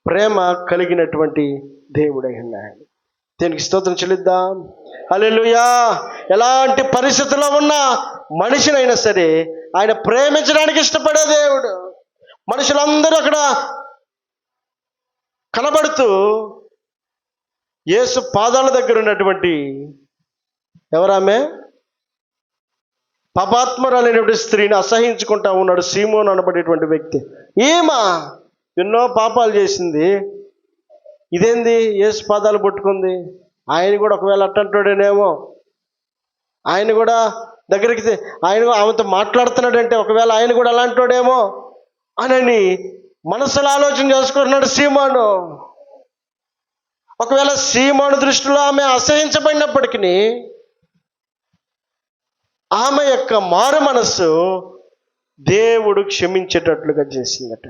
ప్రేమ కలిగినటువంటి దేవుడై ఉన్నాడు. దీనికి స్తోత్రం చెల్లిద్దాం. హల్లెలూయా. ఎలాంటి పరిస్థితుల్లో ఉన్న మనిషినైనా సరే ఆయన ప్రేమించడానికి ఇష్టపడే దేవుడు. మనుషులందరూ అక్కడ కనబడుతూ యేసు పాదాల దగ్గర ఉన్నటువంటి ఎవరామె? పాపాత్మరాలైనటువంటి స్త్రీని అసహించుకుంటా ఉన్నాడు సీమోను అనబడేటువంటి వ్యక్తి. ఏమా ఎన్నో పాపాలు చేసింది, ఇదేంది యేసు పాదాలు పట్టుకుంది? ఆయన కూడా ఒకవేళ అట్టంటాడేనేమో, ఆయన కూడా దగ్గరికి ఆయన ఆమెతో మాట్లాడుతున్నాడంటే ఒకవేళ ఆయన కూడా అలాంటోడేమో అని మనసులో ఆలోచన చేసుకుంటున్నాడు సీమోను. ఒకవేళ సీమోను దృష్టిలో ఆమె అసహించబడినప్పటికీ ఆమె యొక్క మారు మనస్సు దేవుడు క్షమించేటట్లుగా చేసిందట.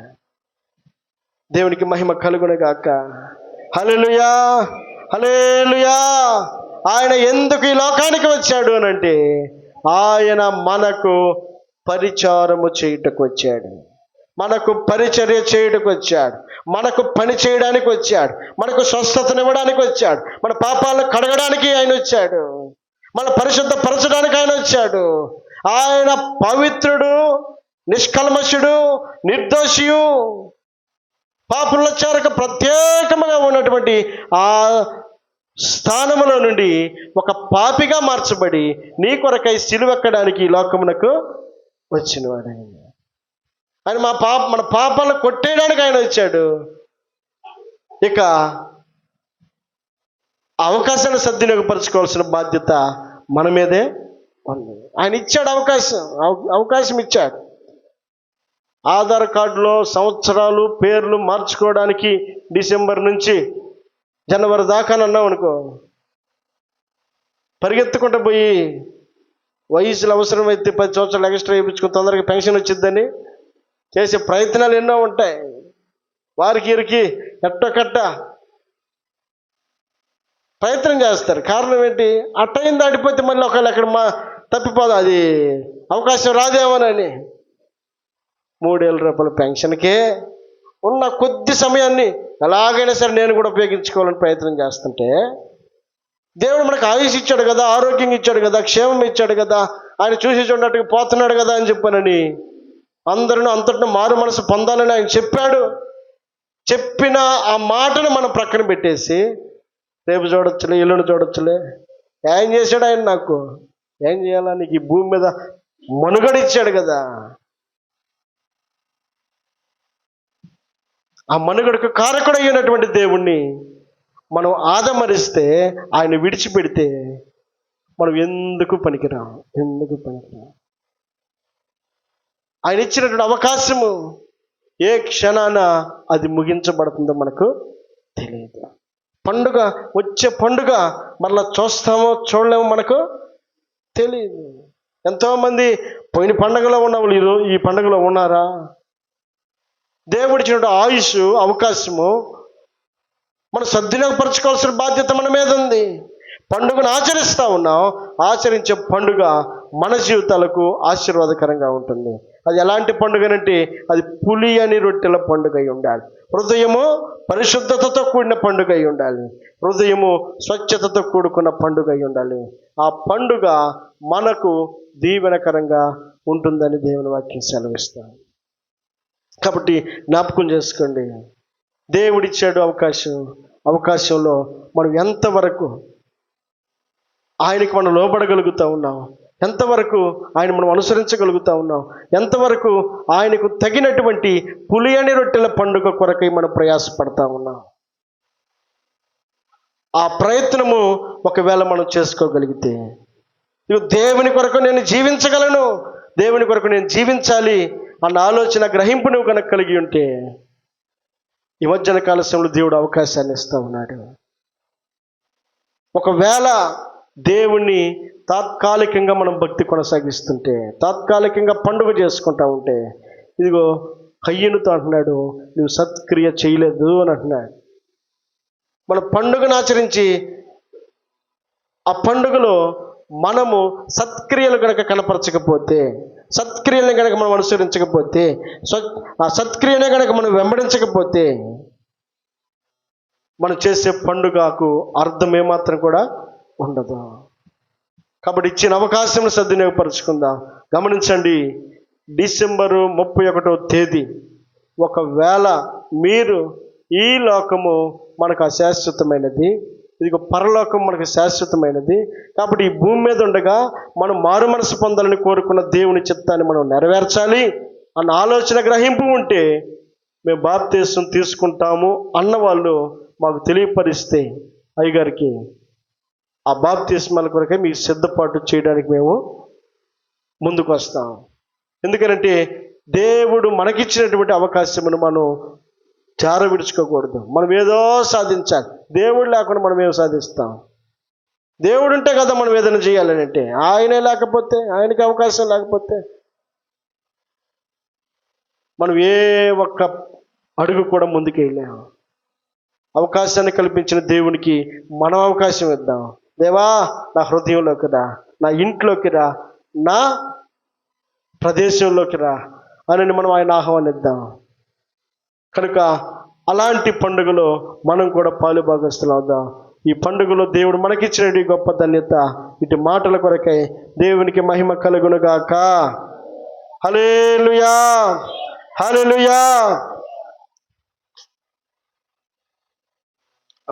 దేవునికి మహిమ కలుగునుగాక. హల్లెలూయా, హల్లెలూయా. ఆయన ఎందుకు ఈ లోకానికి వచ్చాడు అనంటే ఆయన మనకు పరిచారము చేయుటకు వచ్చాడు, మనకు పరిచర్య చేయుటకు వచ్చాడు, మనకు పని చేయడానికి వచ్చాడు, మనకు స్వస్థతనివ్వడానికి వచ్చాడు, మన పాపాలను కడగడానికి ఆయన వచ్చాడు, మన పరిశుద్ధపరచడానికి ఆయన వచ్చాడు. ఆయన పవిత్రుడు, నిష్కల్మషుడు, నిర్దోషియు, పాపుల చేరక ప్రత్యేకముగా ఉన్నటువంటి ఆ స్థానములో నుండి ఒక పాపిగా మార్చబడి నీ కొరకై సిలువెక్కడానికి ఈ లోకమునకు వచ్చినవాడు ఆయన. ఆయన మన పాపాలను కొట్టేయడానికి ఆయన వచ్చాడు. ఇక అవకాశాన్ని సద్వినియోగపరచుకోవాల్సిన బాధ్యత మన మీదే ఉంది. ఆయన ఇచ్చాడు అవకాశం ఇచ్చాడు. ఆధార్ కార్డులో సంవత్సరాలు పేర్లు మార్చుకోవడానికి డిసెంబర్ నుంచి జనవరి దాకా అన్నాం అనుకో, పరిగెత్తుకుంటూ పోయి వయసులో అవసరమైతే 10 సంవత్సరాలు ఎక్స్ట్రా వేయించుకుని తొందరగా పెన్షన్ వచ్చిందని చేసే ప్రయత్నాలు ఎన్నో ఉంటాయి. వారికి వీరికి ఎట్టకట్ట ప్రయత్నం చేస్తారు. కారణం ఏంటి? అట్టయిన దాటిపోతే మళ్ళీ ఒకవేళ ఎక్కడ తప్పిపోదు, అది అవకాశం రాదేమోనని. 3,000 రూపాయల పెన్షన్కే ఉన్న కొద్ది సమయాన్ని ఎలాగైనా సరే నేను కూడా ఉపయోగించుకోవాలని ప్రయత్నం చేస్తుంటే, దేవుడు మనకు ఆయుష్ ఇచ్చాడు కదా, ఆరోగ్యం ఇచ్చాడు కదా, క్షేమం ఇచ్చాడు కదా, ఆయన చూసి చూడట్టుగా పోతున్నాడు కదా అని చెప్పానని అందరూ అంతటిని మారు మనసు పొందాలని ఆయన చెప్పాడు. చెప్పిన ఆ మాటను మనం ప్రక్కన పెట్టేసి రేపు చూడొచ్చులే, ఎల్లుండి చూడొచ్చులే, ఏం చేశాడు ఆయన? నాకు ఏం చేయాలా? నీకు ఈ భూమి మీద మనుగడ ఇచ్చాడు కదా, ఆ మనుగడకు కారకుడు అయినటువంటి దేవుణ్ణి మనం ఆదమరిస్తే, ఆయన విడిచిపెడితే మనం ఎందుకు పనికిరాం. ఆయన ఇచ్చినటువంటి అవకాశము ఏ క్షణాన అది ముగించబడుతుందో మనకు తెలియదు. వచ్చే పండుగ మరలా చూస్తామో చూడలేమో మనకు తెలియదు. ఎంతోమంది పోయిన పండుగలో ఉన్న వాళ్ళు ఈ పండుగలో ఉన్నారా? దేవుడు ఇచ్చినటువంటి ఆయుష్, అవకాశము మనం సద్వినియోగపరచుకోవాల్సిన బాధ్యత మన మీద ఉంది. పండుగను ఆచరిస్తూ ఉన్నాం. ఆచరించే పండుగ మన జీవితాలకు ఆశీర్వాదకరంగా ఉంటుంది. అది ఎలాంటి పండుగనంటే అది పులియని రొట్టెల పండుగ అయి ఉండాలి. హృదయము పరిశుద్ధతతో కూడిన పండుగ అయి ఉండాలి. హృదయము స్వచ్ఛతతో కూడుకున్న పండుగ అయి ఉండాలి. ఆ పండుగ మనకు దీవెనకరంగా ఉంటుందని దేవుని వాక్యం సెలవిస్తాం. కాబట్టి జ్ఞాపకం చేసుకోండి, దేవుడిచ్చాడు అవకాశంలో మనం ఎంతవరకు ఆయనకు మనం లోబడగలుగుతూ ఉన్నాం, ఎంతవరకు ఆయన మనం అనుసరించగలుగుతూ ఉన్నాం, ఎంతవరకు ఆయనకు తగినటువంటి పులియని రొట్టెల పండుగ కొరకై మనం ప్రయాసపడతా ఉన్నాం. ఆ ప్రయత్నము ఒకవేళ మనం చేసుకోగలిగితే, దేవుని కొరకు నేను జీవించగలను, దేవుని కొరకు నేను జీవించాలి అన్న ఆలోచన, గ్రహింపు నువ్వు కనుక కలిగి ఉంటే, ఈ మధ్యన కాల సమయంలో దేవుడు అవకాశాన్ని ఇస్తూ ఉన్నాడు. ఒకవేళ దేవుణ్ణి తాత్కాలికంగా మనం భక్తి కొనసాగిస్తుంటే, తాత్కాలికంగా పండుగ చేసుకుంటా ఉంటే, ఇదిగో కయ్యనుతో అంటున్నాడు, నువ్వు సత్క్రియ చేయలేదు అని అంటున్నాడు. మన పండుగను ఆచరించి ఆ పండుగలో మనము సత్క్రియలు కనుక కనపరచకపోతే, సత్క్రియలను కనుక మనం అనుసరించకపోతే, ఆ సత్క్రియనే కనుక మనం వెంబడించకపోతే, మనం చేసే పండుగకు అర్థం ఏమాత్రం కూడా ఉండదు. కాబట్టి ఇచ్చిన అవకాశం సద్వినియోగపరుచుకుందాం. గమనించండి, డిసెంబరు 31వ తేదీ ఒకవేళ మీరు ఈ లోకము మనకు అశాశ్వతమైనది, ఇదిగో పరలోకం మనకు శాశ్వతమైనది, కాబట్టి ఈ భూమి మీద ఉండగా మనం మారు మనసు పొందాలని కోరుకున్న దేవుని చిత్తాన్ని మనం నెరవేర్చాలి అన్న ఆలోచన, గ్రహింపు ఉంటే మేము బాప్తీసం తీసుకుంటాము అన్నవాళ్ళు మాకు తెలియపరిస్తే అయ్యగారికి ఆ బాప్తీస్మాల కొరకే మీకు సిద్ధపాటు చేయడానికి మేము ముందుకు వస్తాం. ఎందుకంటే దేవుడు మనకిచ్చినటువంటి అవకాశమును మనం జార విడుచుకోకూడదు. మనం ఏదో సాధించాలి. దేవుడు లేకుండా మనం ఏం సాధిస్తాం? దేవుడు ఉంటే కదా మనం ఏదైనా చేయాలని. అంటే ఆయనే లేకపోతే, ఆయనకి అవకాశం లేకపోతే మనం ఏ ఒక్క అడుగు కూడా ముందుకు వెళ్ళాము. అవకాశాన్ని కల్పించిన దేవునికి మనం అవకాశం ఇద్దాం. దేవా, నా హృదయంలోకి రా, నా ఇంట్లోకి రా, నా ప్రదేశంలోకి రా అని మనం ఆయన ఆహ్వానిద్దాం. కనుక అలాంటి పండుగలో మనం కూడా పాలు భాగస్తులు అవుదాం. ఈ పండుగలో దేవుడు మనకిచ్చిన గొప్ప ధన్యత. ఇటు మాటల కొరకై దేవునికి మహిమ కలుగునుగాక. హల్లెలూయా, హల్లెలూయా.